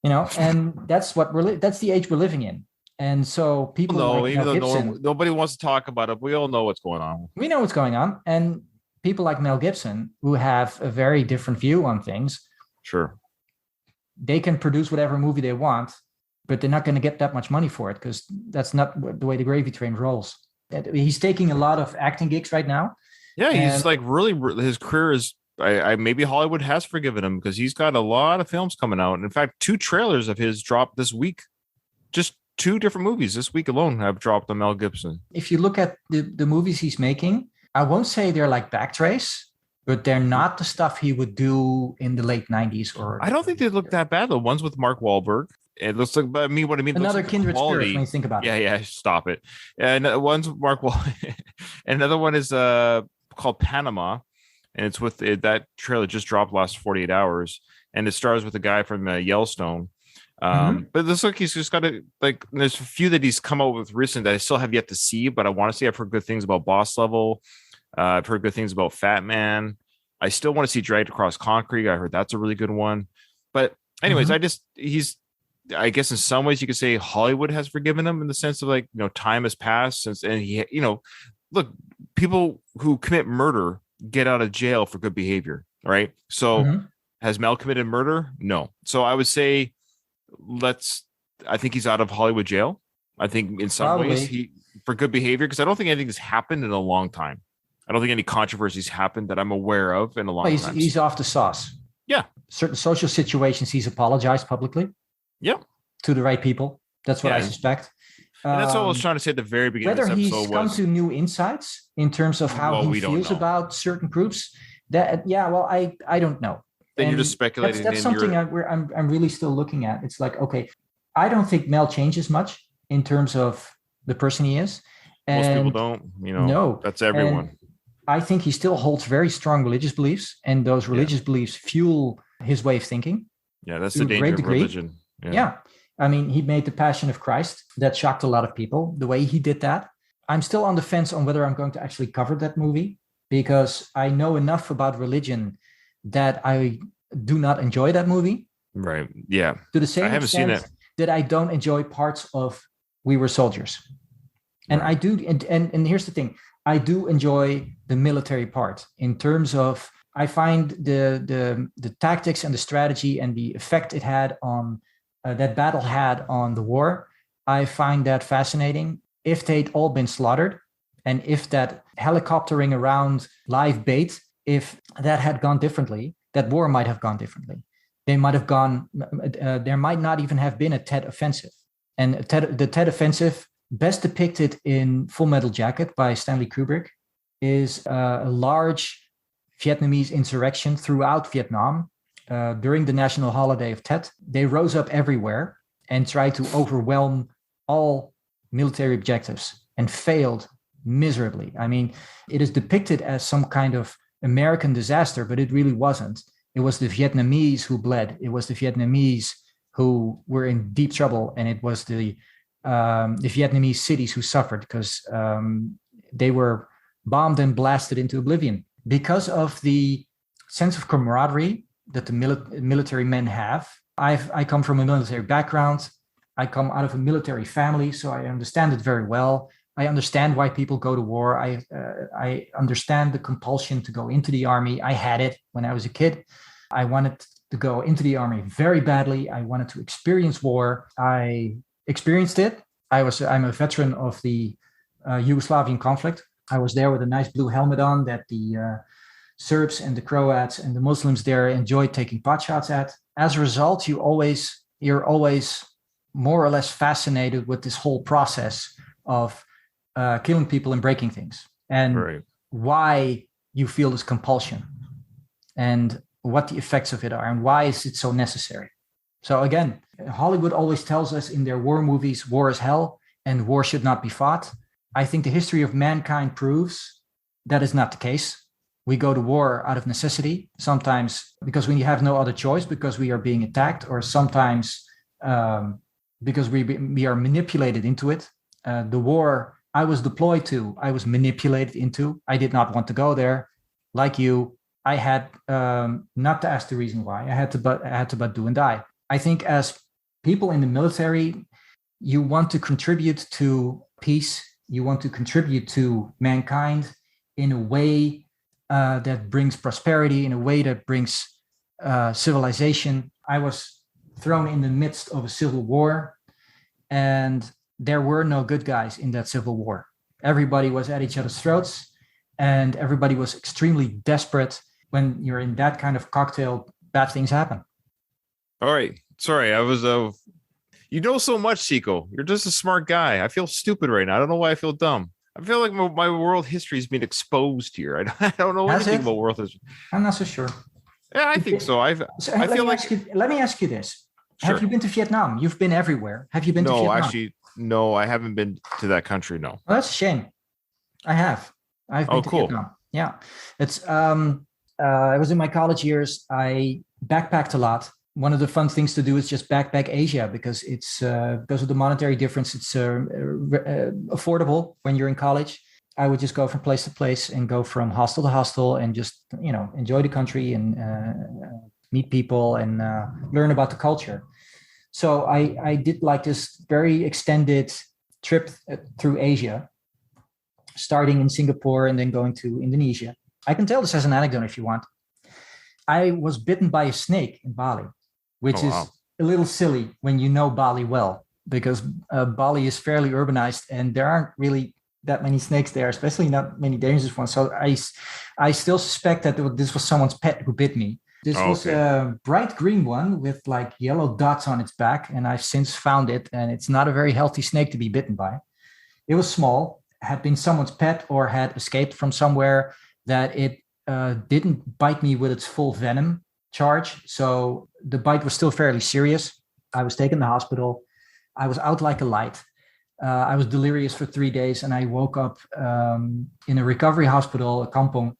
And that's that's the age we're living in. And so people No, like even Mel though Gibson, nobody wants to talk about it, we all know what's going on. we know what's going on. And people like Mel Gibson, who have a very different view on things, Sure. they can produce whatever movie they want, but they're not going to get that much money for it because that's not the way the gravy train rolls. He's taking a lot of acting gigs right now. Yeah, he's And like really his career is. I maybe Hollywood has forgiven him because he's got a lot of films coming out. And in fact, 2 trailers of his dropped this week. Just 2 different movies this week alone have dropped on Mel Gibson. if you look at the movies he's making, I won't say they're like Backtrace, but they're not the stuff he would do in the late 90s or I don't think they look that bad. The ones with Mark Wahlberg. It looks like, but I mean, what I mean, it looks another like the kindred spirit when quality. you think about Yeah, it. yeah, stop it. And one's with Mark Wahlberg, and another one is called Panama, and it's with that trailer just dropped last 48 hours, and it stars with a guy from Yellowstone. Mhm. But it looks like he's just got to like. There's a few that he's come out with recently that I still have yet to see, but I want to see. I've heard good things about Boss Level. I've heard good things about Fat Man. I still want to see Dragged Across Concrete. I heard that's a really good one. But anyways, Mhm. I guess in some ways you could say Hollywood has forgiven him in the sense of like, time has passed since, and look, people who commit murder get out of jail for good behavior, right? So Mhm. has Mel committed murder? No. So I would say I think he's out of Hollywood jail. I think in some ways Probably. he for good behavior because I don't think anything has happened in a long time. I don't think any controversies happened that I'm aware of in a Well, long he's time. he's off the sauce. Yeah. Certain social situations, he's apologized publicly Yeah. to the right people. That's what I Yeah. suspect. And that's what I was trying to say at the very beginning of Whether this he's episode come was, to new insights in terms of how well, he we don't feels know. about certain groups, I don't know. Then you're just And speculating that's in something your I'm really still looking at. It's like, okay, I don't think Mel changes much in terms of the person he is, most people and don't, no, that's and everyone. I think he still holds very strong religious beliefs, and those Yeah. religious beliefs fuel his way of thinking Yeah. That's to the a danger great of degree. religion. Yeah. Yeah. I mean, he made the Passion of Christ. That shocked a lot of people, the way he did that. I'm still on the fence on whether I'm going to actually cover that movie because I know enough about religion that I do not enjoy that movie Right. Yeah. to the I same haven't seen extent it. that I don't enjoy parts of We Were Soldiers. And Right. I do, and here's the thing, I do enjoy the military part in terms of I find the tactics and the strategy and the effect it had on that battle had on the war. I find that fascinating. If they'd all been slaughtered, and if that helicoptering around live bait if that had gone differently, that war might have gone differently. They might have gone, there might not even have been a Tet Offensive. And the Tet Offensive, best depicted in Full Metal Jacket by Stanley Kubrick, is a large Vietnamese insurrection throughout Vietnam during the national holiday of Tet. They rose up everywhere and tried to overwhelm all military objectives and failed miserably. I mean, it is depicted as some kind of American disaster, but it really wasn't. It was the Vietnamese who bled. It was the Vietnamese who were in deep trouble, and it was the Vietnamese cities who suffered because they were bombed and blasted into oblivion. Because of the sense of camaraderie that the military men have, I come from a military background. I come out of a military family, so I understand it very well. I understand why people go to war. I understand the compulsion to go into the army. I had it when I was a kid. I wanted to go into the army very badly. I wanted to experience war. I experienced it. I'm a veteran of the Yugoslavian conflict. I was there with a nice blue helmet on that the Serbs and the Croats and the Muslims there enjoyed taking pot shots at. As a result, you're always more or less fascinated with this whole process of killing people and breaking things, and why you feel this compulsion and what the effects of it are and why is it so necessary. So again, Hollywood always tells us in their war movies, war is hell and war should not be fought. I think the history of mankind proves that is not the case. We go to war out of necessity, sometimes because we have no other choice, because we are being attacked, or sometimes because we are manipulated into it. The war I was deployed to, I was manipulated into. I did not want to go there. Like you, I had not to ask the reason why. I had to but do and die. I think as people in the military, you want to contribute to peace. You want to contribute to mankind in a way that brings prosperity, in a way that brings civilization. I was thrown in the midst of a civil war, and there were no good guys in that civil war. Everybody was at each other's throats, and everybody was extremely desperate. When you're in that kind of cocktail, bad things happen. All right. Sorry, I was you know so much, Chico. You're just a smart guy. I feel stupid right now. I don't know why I feel dumb. I feel like my world history is being exposed here. I don't know anything about world history. I'm not so sure. Yeah, I think so. I feel like. Let me ask you this. Sure. Have you been to Vietnam? You've been everywhere. Have you been to Vietnam? No, actually, no, I haven't been to that country, no. Well, that's a shame. I have. I've been to Vietnam. Yeah. It's I was in my college years. I backpacked a lot. One of the fun things to do is just backpack Asia because it's because of the monetary difference. It's affordable when you're in college. I would just go from place to place and go from hostel to hostel and just enjoy the country and meet people and learn about the culture. So I did like this very extended trip through Asia, starting in Singapore and then going to Indonesia. I can tell this as an anecdote if you want. I was bitten by a snake in Bali, which is a little silly when you know Bali well, because Bali is fairly urbanized and there aren't really that many snakes there, especially not many dangerous ones. So I still suspect that this was someone's pet who bit me. This was a bright green one with like yellow dots on its back, and I've since found it, and it's not a very healthy snake to be bitten by. It was small, had been someone's pet or had escaped from somewhere that it didn't bite me with its full venom charge. So the bite was still fairly serious. I was taken to the hospital. I was out like a light. I was delirious for 3 days, and I woke up in a recovery hospital, a kampong,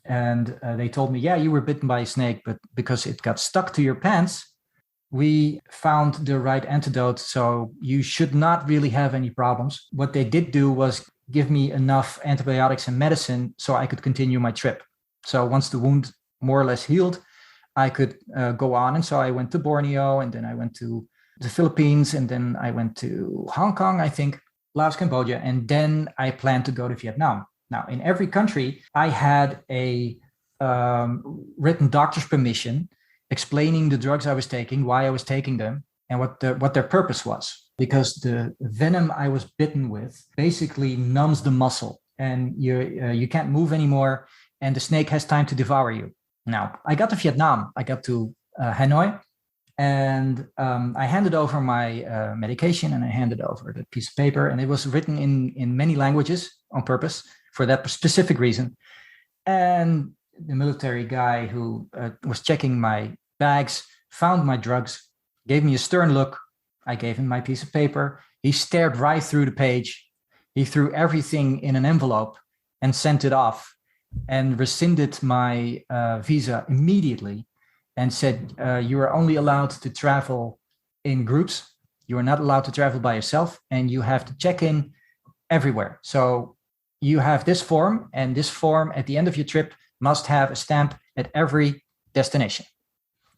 and they told me, yeah, you were bitten by a snake, but because it got stuck to your pants, we found the right antidote, so you should not really have any problems. What they did do was give me enough antibiotics and medicine so I could continue my trip. So once the wound more or less healed, I could go on. And so I went to Borneo, and then I went to the Philippines, and then I went to Hong Kong, I think, Laos, Cambodia, and then I planned to go to Vietnam. Now, in every country, I had a written doctor's permission explaining the drugs I was taking, why I was taking them, and what their purpose was. Because the venom I was bitten with basically numbs the muscle, and you can't move anymore, and the snake has time to devour you. Now, I got to Vietnam. I got to Hanoi, and I handed over my medication, and I handed over the piece of paper, and it was written in many languages on purpose for that specific reason. And the military guy who was checking my bags found my drugs, gave me a stern look. I gave him my piece of paper. He stared right through the page. He threw everything in an envelope and sent it off, and rescinded my visa immediately, and said, you are only allowed to travel in groups. You are not allowed to travel by yourself, and you have to check in everywhere. So you have this form, and this form at the end of your trip must have a stamp at every destination.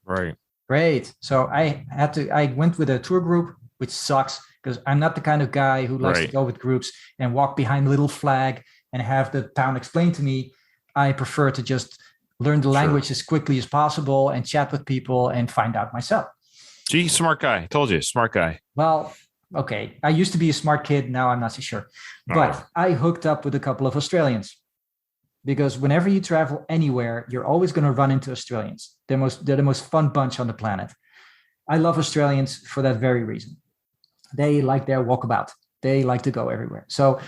Right. Great. So I went with a tour group, which sucks because I'm not the kind of guy who likes to go with groups and walk behind a little flag and have the town explain to me. I prefer to just learn the language as quickly as possible and chat with people and find out myself. Gee, smart guy. Told you, smart guy. Well, okay. I used to be a smart kid. Now I'm not so sure. But I hooked up with a couple of Australians, because whenever you travel anywhere, you're always going to run into Australians. They're the most fun bunch on the planet. I love Australians for that very reason. They like their walkabout. They like to go everywhere. So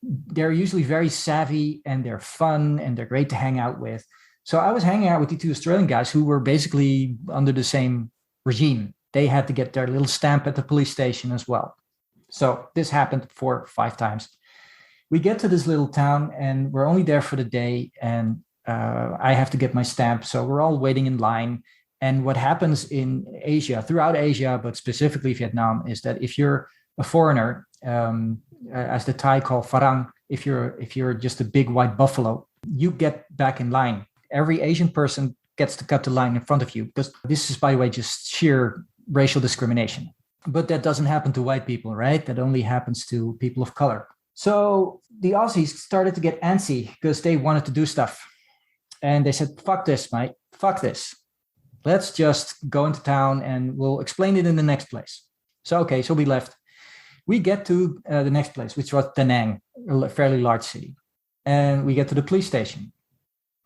they're usually very savvy, and they're fun, and they're great to hang out with. So I was hanging out with the two Australian guys who were basically under the same regime. They had to get their little stamp at the police station as well. So this happened 4 or 5 times. We get to this little town, and we're only there for the day, and I have to get my stamp. So we're all waiting in line. And what happens in Asia, throughout Asia, but specifically Vietnam, is that if you're a foreigner, as the Thai call farang, if you're just a big white buffalo, you get back in line. Every Asian person gets to cut the line in front of you, because this is, by the way, just sheer racial discrimination. But that doesn't happen to white people, right? That only happens to people of color. So the Aussies started to get antsy because they wanted to do stuff. And they said, fuck this, mate. Fuck this. Let's just go into town and we'll explain it in the next place. So, okay, so we left. We get to the next place, which was Da Nang, a fairly large city. And we get to the police station.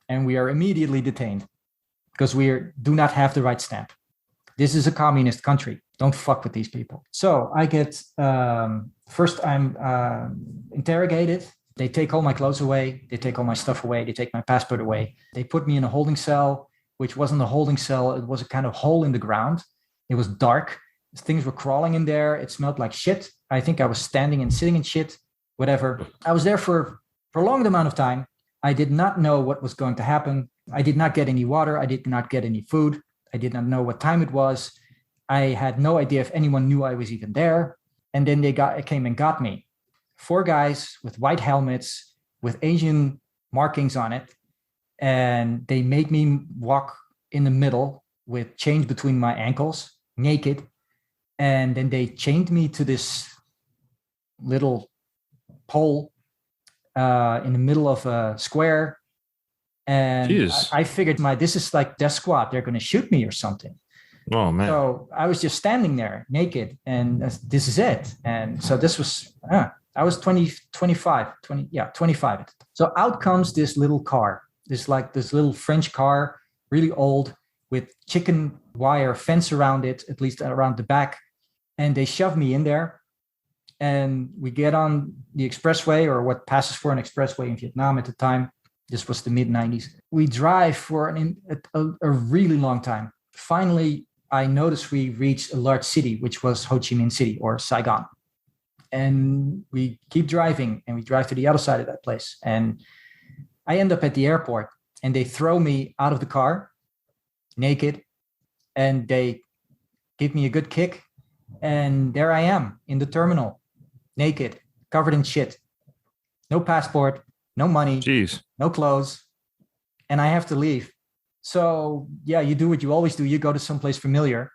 And we are immediately detained because we do not have the right stamp. This is a communist country. Don't fuck with these people. So I get, first I'm interrogated. They take all my clothes away. They take all my stuff away. They take my passport away. They put me in a holding cell, which wasn't a holding cell. It was a kind of hole in the ground. It was dark. Things were crawling in there. It smelled like shit. I think I was standing and sitting in shit, whatever. I was there for a prolonged amount of time. I did not know what was going to happen. I did not get any water. I did not get any food. I did not know what time it was. I had no idea if anyone knew I was even there. And then they came and got me. 4 guys with white helmets, with Asian markings on it. And they made me walk in the middle with chains between my ankles, naked. And then they chained me to this little pole in the middle of a square. And I figured this is like death squad. They're going to shoot me or something. Oh, man. So I was just standing there naked, and this is it. And so this was, I was 25. So out comes this little car, this little French car, really old, with chicken wire fence around it, at least around the back. And they shove me in there. And we get on the expressway, or what passes for an expressway in Vietnam at the time. This was the mid-90s. We drive for a really long time. Finally, I noticed we reached a large city, which was Ho Chi Minh City, or Saigon. And we keep driving, and we drive to the other side of that place. And I end up at the airport, and they throw me out of the car, naked, and they give me a good kick. And there I am in the terminal, naked, covered in shit. No passport, no money, no clothes, and I have to leave. So yeah, you do what you always do. You go to someplace familiar.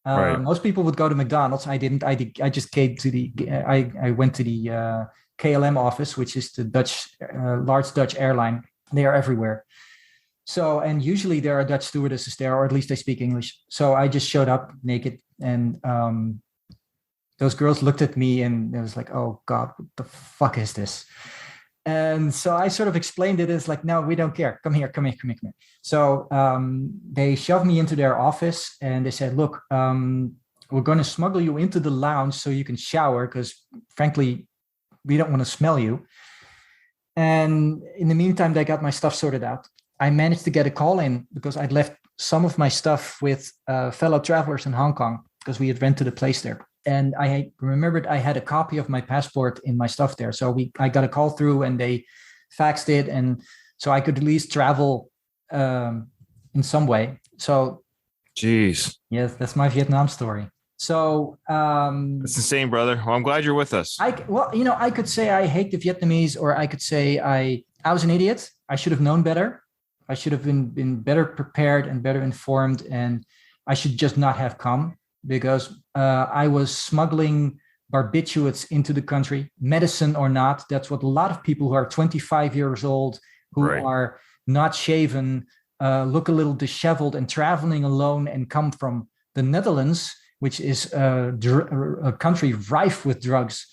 Right. Most people would go to McDonald's. I didn't. I just came to the. I went to the KLM office, which is the large Dutch airline. They are everywhere. So, and usually there are Dutch stewardesses there, or at least they speak English. So I just showed up naked, and those girls looked at me, and it was like, "Oh God, what the fuck is this?" And so I sort of explained it as like, no, we don't care. Come here, come here, come here, come here. So they shoved me into their office and they said, look, we're going to smuggle you into the lounge so you can shower because frankly, we don't want to smell you. And in the meantime, they got my stuff sorted out. I managed to get a call in because I'd left some of my stuff with fellow travelers in Hong Kong because we had rented a place there. And I remembered I had a copy of my passport in my stuff there. So I got a call through and they faxed it. And so I could at least travel in some way. So, Jeez. Yes, that's my Vietnam story. So it's insane, brother. Well, I'm glad you're with us. I could say I hate the Vietnamese, or I could say I was an idiot. I should have known better. I should have been better prepared and better informed. And I should just not have come. Because I was smuggling barbiturates into the country, medicine or not. That's what a lot of people who are 25 years old, who are not shaven, look a little disheveled and traveling alone and come from the Netherlands, which is a country rife with drugs,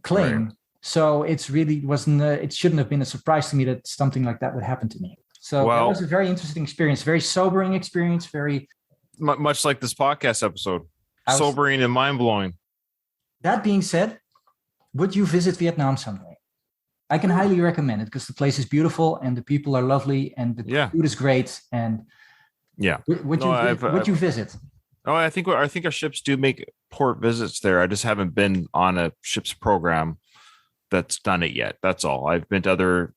claim. Right. So it's really wasn't. It shouldn't have been a surprise to me that something like that would happen to me. So that was a very interesting experience, very sobering experience, very... Much like this podcast episode, sobering and mind-blowing. That being said, would you visit Vietnam someday? I can highly recommend it because the place is beautiful and the people are lovely and the food is great. And would you visit? Oh, I think our ships do make port visits there. I just haven't been on a ship's program that's done it yet. That's all. I've been to other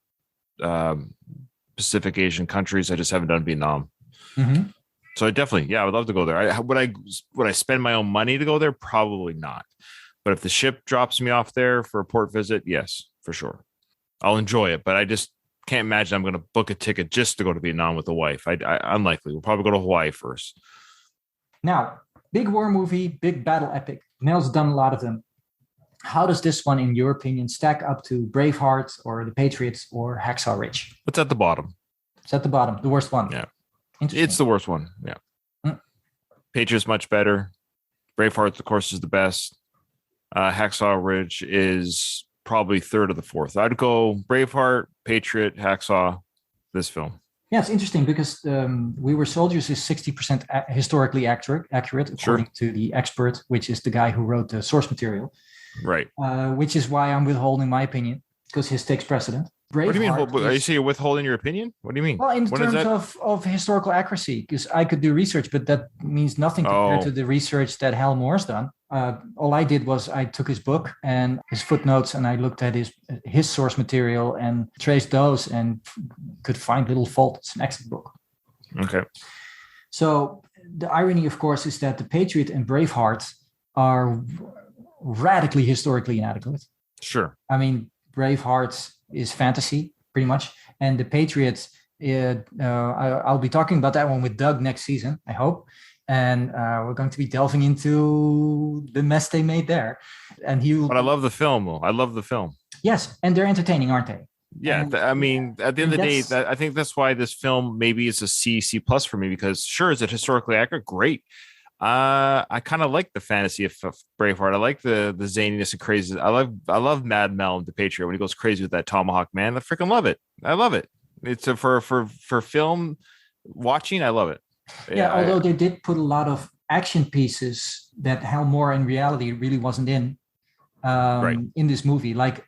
Pacific Asian countries. I just haven't done Vietnam. Mm-hmm. So I definitely, I would love to go there. Would I spend my own money to go there? Probably not. But if the ship drops me off there for a port visit, yes, for sure. I'll enjoy it. But I just can't imagine I'm going to book a ticket just to go to Vietnam with the wife. I unlikely. We'll probably go to Hawaii first. Now, big war movie, big battle epic. Mel's done a lot of them. How does this one, in your opinion, stack up to Braveheart or The Patriots or Hacksaw Ridge? What's at the bottom? It's at the bottom, the worst one. Yeah. It's the worst one. Yeah. Patriots much better. Braveheart, of course, is the best. Hacksaw Ridge is probably third or the fourth. I'd go Braveheart, Patriot, Hacksaw, this film. Yeah, it's interesting because We Were Soldiers is 60% historically accurate according to the expert, which is the guy who wrote the source material. Right. Which is why I'm withholding my opinion because his takes precedent. Braveheart, what do you mean? Are you saying you're withholding your opinion? What do you mean? Well, in terms of historical accuracy, because I could do research, but that means nothing compared to the research that Hal Moore's done. All I did was I took his book and his footnotes and I looked at his source material and traced those and could find little faults. It's an excellent book. Okay. So the irony, of course, is that The Patriot and Braveheart are radically historically inadequate. Sure. I mean, Braveheart is fantasy pretty much, and The Patriots, I'll be talking about that one with Doug next season, I hope, and we're going to be delving into the mess they made there. And but I love the film, though. I love the film. Yes, and they're entertaining, aren't they? Yeah, I mean, at the end of the day, I think that's why this film maybe is a C+ for me, because sure, is it historically accurate? Great. I kind of like the fantasy of Braveheart. I like the zaniness and crazy. I love Mad Mel and The Patriot when he goes crazy with that tomahawk man. I freaking love it. I love it. It's for film watching. I love it. Yeah, although they did put a lot of action pieces that Hal Moore in reality really wasn't in this movie. Like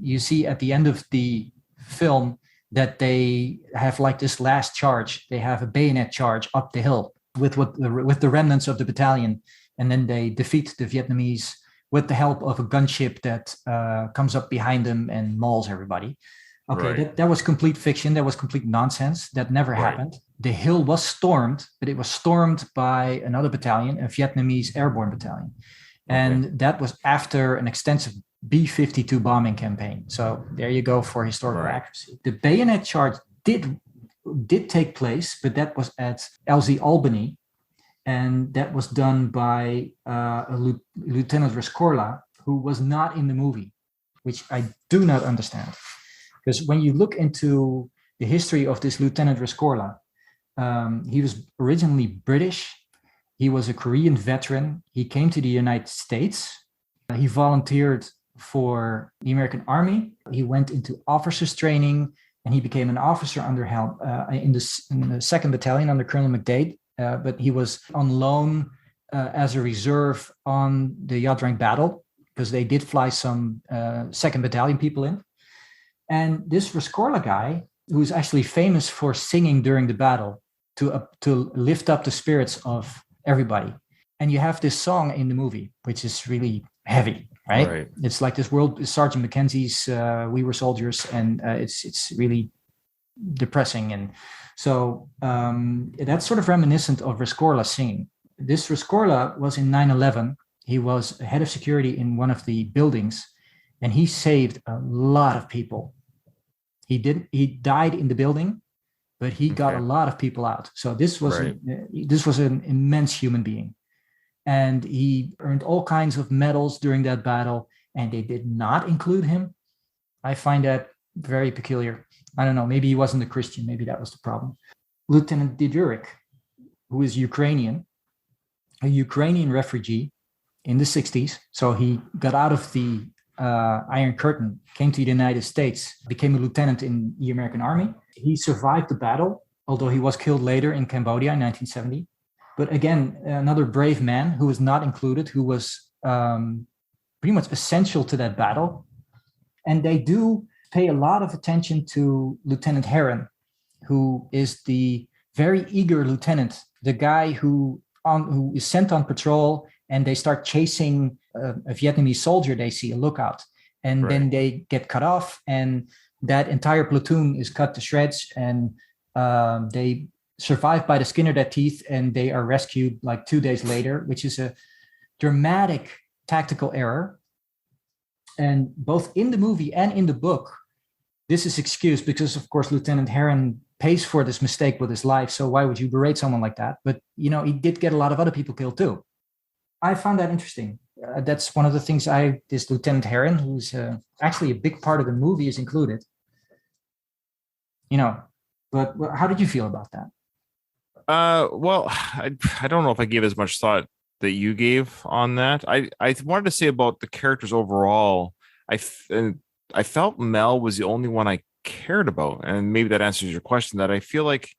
you see at the end of the film that they have like this last charge. They have a bayonet charge up the hill with the remnants of the battalion, and then they defeat the Vietnamese with the help of a gunship that comes up behind them and mauls everybody. Okay, that was complete fiction. That was complete nonsense. That never happened. The hill was stormed, but it was stormed by another battalion, a Vietnamese airborne battalion. And that was after an extensive B-52 bombing campaign. So there you go for historical accuracy. The bayonet charge did take place, but that was at LZ Albany. And that was done by Lieutenant Rescorla, who was not in the movie, which I do not understand. Because when you look into the history of this Lieutenant Rescorla, he was originally British. He was a Korean veteran. He came to the United States. He volunteered for the American Army. He went into officers training, and he became an officer under helm in the 2nd Battalion under Colonel McDade. But he was on loan as a reserve on the Yadrang battle, because they did fly some 2nd Battalion people in. And this Rescorla guy, who's actually famous for singing during the battle to lift up the spirits of everybody. And you have this song in the movie, which is really heavy, right? It's like this Sergeant Mackenzie's "We Were Soldiers," and it's really depressing. And so that's sort of reminiscent of Rescorla singing. This Rescorla was in 9/11. He was head of security in one of the buildings, and he saved a lot of people. He died in the building, but he got a lot of people out. So this was an immense human being. And he earned all kinds of medals during that battle, and they did not include him. I find that very peculiar. I don't know, maybe he wasn't a Christian. Maybe that was the problem. Lieutenant Didurik, who is Ukrainian, a Ukrainian refugee in the 60s. So he got out of the Iron Curtain, came to the United States, became a lieutenant in the American Army. He survived the battle, although he was killed later in Cambodia in 1970. But again, another brave man who was not included, who was pretty much essential to that battle. And they do pay a lot of attention to Lieutenant Heron, who is the very eager lieutenant, the guy who is sent on patrol, and they start chasing a Vietnamese soldier they see, a lookout. And then they get cut off, and that entire platoon is cut to shreds, and they survive by the skin of their teeth, and they are rescued like 2 days later, which is a dramatic tactical error. And both in the movie and in the book, this is excused because, of course, Lieutenant Heron pays for this mistake with his life. So why would you berate someone like that? But, you know, he did get a lot of other people killed too. I found that interesting. That's one of the things this Lieutenant Heron, who's actually a big part of the movie, is included. You know, but how did you feel about that? Well, I don't know if I gave as much thought that you gave on that. I wanted to say about the characters overall. I felt Mel was the only one I cared about, and maybe that answers your question. That I feel like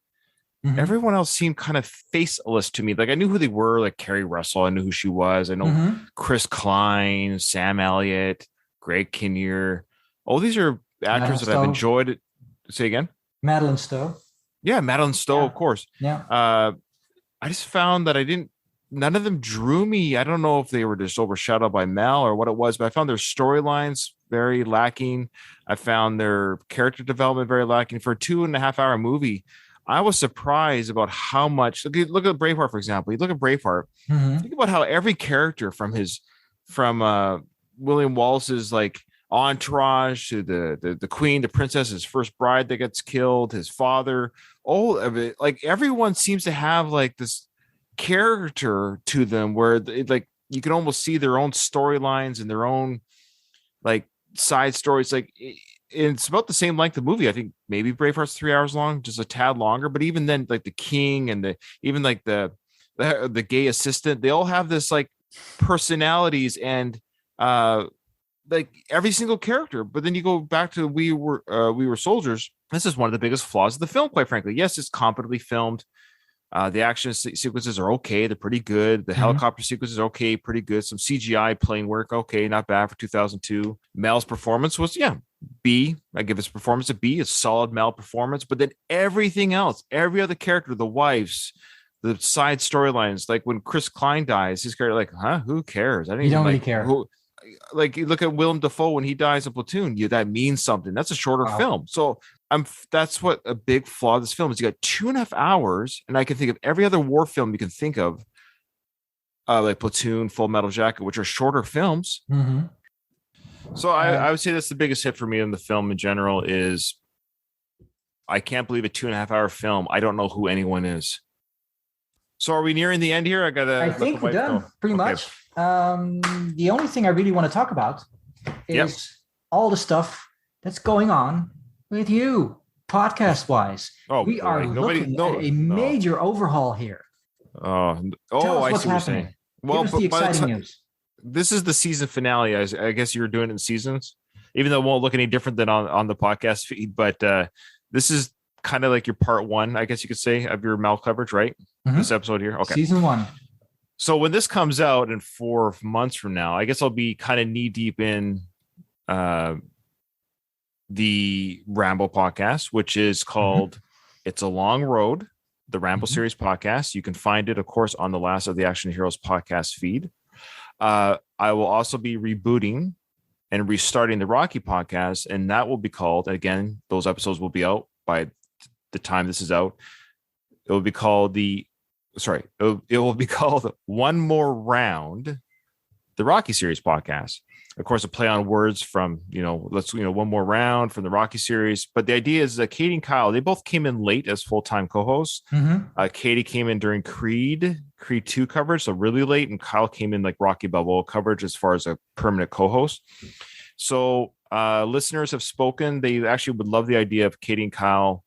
everyone else seemed kind of faceless to me. Like I knew who they were, like Carrie Russell. I knew who she was. I know Chris Klein, Sam Elliott, Greg Kinnear. All these are actors that I've enjoyed. Say again. Madeline Stowe. Yeah, Madeline Stowe, of course. Yeah. I just found that none of them drew me. I don't know if they were just overshadowed by Mel or what it was, but I found their storylines very lacking. I found their character development very lacking. For a 2.5-hour movie, I was surprised about how much. Look at Braveheart, for example. You look at Braveheart. Think about how every character from William Wallace's like entourage to the queen, the princess, his first bride that gets killed, his father, all of it, like everyone seems to have like this character to them where like you can almost see their own storylines and their own like side stories. Like it's about the same length of movie. I think maybe Braveheart's 3 hours long, just a tad longer, but even then, like the king and even like the gay assistant, they all have this like personalities and like every single character. But then you go back to we were soldiers. This is one of the biggest flaws of the film, quite frankly. Yes, it's competently filmed. The action sequences are okay. They're pretty good. The helicopter sequences are okay, pretty good. Some CGI plane work, okay, not bad for 2002. Mel's performance was, B. I give his performance a B. It's solid Mel performance. But then everything else, every other character, the wives, the side storylines, like when Chris Klein dies, his character, like, who cares? I don't really care. Like you look at Willem Dafoe when he dies in Platoon, that means something. That's a shorter film. So that's what a big flaw of this film is. You got 2.5 hours, and I can think of every other war film you can think of, like Platoon, Full Metal Jacket, which are shorter films. So I would say that's the biggest hit for me in the film in general is I can't believe a 2.5-hour film. I don't know who anyone is. So are we nearing the end here? I think we're done pretty much. The only thing I really want to talk about is all the stuff that's going on with you podcast wise. We are looking at a major overhaul here. I see what you're saying. Well, give us the exciting news. this is the season finale. I guess you're doing it in seasons, even though it won't look any different than on the podcast feed. But this is kind of like your part one, I guess you could say, of your Mal coverage, right? This episode here. Okay. Season 1. So when this comes out in 4 months from now, I guess I'll be kind of knee deep in the Rambo podcast, which is called It's a Long Road, the Rambo series podcast. You can find it, of course, on the Last of the Action Heroes podcast feed. I will also be rebooting and restarting the Rocky podcast, and that will be called, again, those episodes will be out by the time this is out. It will be called it will be called One More Round, the Rocky series podcast. Of course, a play on words from, one more round from the Rocky series. But the idea is that Katie and Kyle, they both came in late as full-time co-hosts. Katie came in during Creed 2 coverage, so really late. And Kyle came in like Rocky Balboa coverage as far as a permanent co-host. So listeners have spoken. They actually would love the idea of Katie and Kyle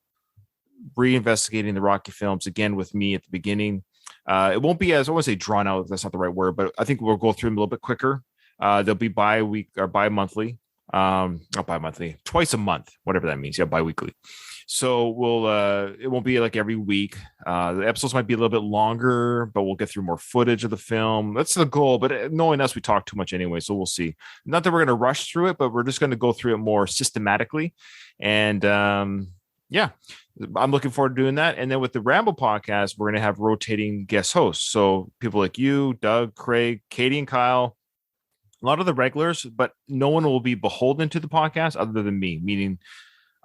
reinvestigating the Rocky films again with me at the beginning. It won't be as, I want to say drawn out, that's not the right word, but I think we'll go through them a little bit quicker. They'll be bi-week or bi-monthly, not bi-monthly, twice a month, whatever that means. Yeah, bi-weekly. So it won't be like every week. The episodes might be a little bit longer, but we'll get through more footage of the film. That's the goal. But knowing us, we talk too much anyway, so we'll see. Not that we're going to rush through it, but we're just going to go through it more systematically. And yeah, I'm looking forward to doing that. And then with the Rambo podcast, we're going to have rotating guest hosts. So people like you, Doug, Craig, Katie, and Kyle. A lot of the regulars, but no one will be beholden to the podcast other than me, meaning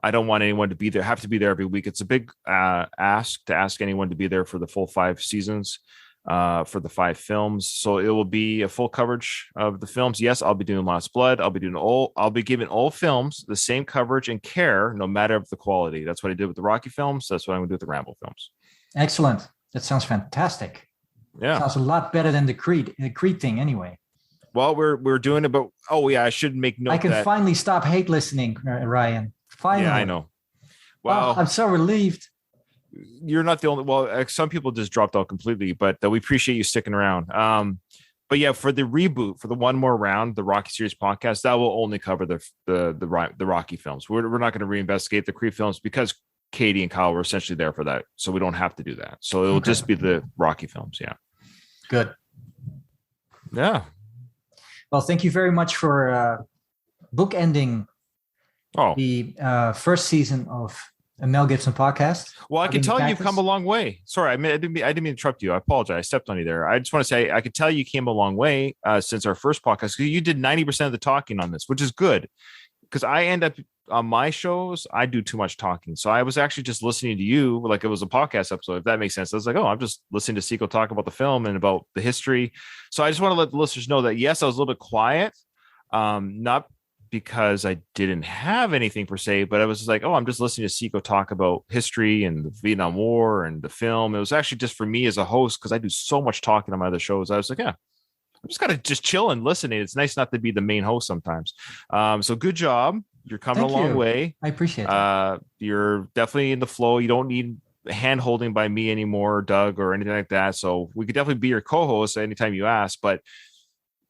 I don't want anyone to have to be there every week. It's a big ask to ask anyone to be there for the full 5 seasons, for the 5 films. So it will be a full coverage of the films. Yes, I'll be doing Last Blood. I'll be giving all films the same coverage and care, no matter the quality. That's what I did with the Rocky films. That's what I'm going to do with the Rambo films. Excellent. That sounds fantastic. Yeah. Sounds a lot better than the Creed thing anyway. Well, we're doing it, but I should make note. I can finally stop hate listening, Ryan. Finally. Yeah, I know. Well, I'm so relieved. You're not the only. Well, some people just dropped out completely, but we appreciate you sticking around. But yeah, for the reboot, for the One More Round, the Rocky series podcast, that will only cover the Rocky films. We're not going to reinvestigate the Creed films because Katie and Kyle were essentially there for that, so we don't have to do that. So it'll just be the Rocky films. Yeah. Good. Yeah. Well, thank you very much for bookending the first season of a Mel Gibson podcast. Well, I can tell you've come a long way. Sorry, I didn't mean to interrupt you. I apologize. I stepped on you there. I just want to say I could tell you came a long way since our first podcast. You did 90% of the talking on this, which is good because I end up on my shows, I do too much talking. So I was actually just listening to you like it was a podcast episode, if that makes sense. I was like, I'm just listening to Seco talk about the film and about the history. So I just want to let the listeners know that, yes, I was a little bit quiet, not because I didn't have anything per se, but I was just like, I'm just listening to Seco talk about history and the Vietnam War and the film. It was actually just for me as a host, because I do so much talking on my other shows. I was like, I'm just got to just chill and listening. It's nice not to be the main host sometimes. So good job. You're coming a long way. I appreciate it. You're definitely in the flow. You don't need hand holding by me anymore, Doug, or anything like that. So we could definitely be your co-host anytime you ask, but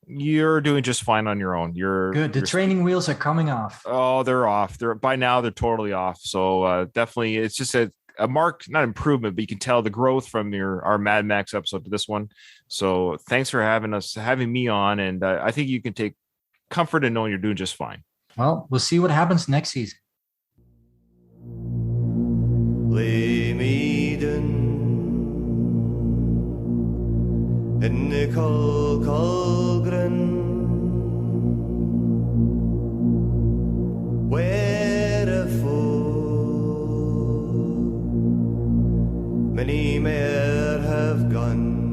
you're doing just fine on your own. You're good. The training wheels are coming off. Oh, they're off. They're totally off. So definitely it's just a marked, not improvement, but you can tell the growth from our Mad Max episode to this one. So thanks for having me on. And I think you can take comfort in knowing you're doing just fine. Well, we'll see what happens next season. Lay me down in the Colgren, where a foe many mere have gone.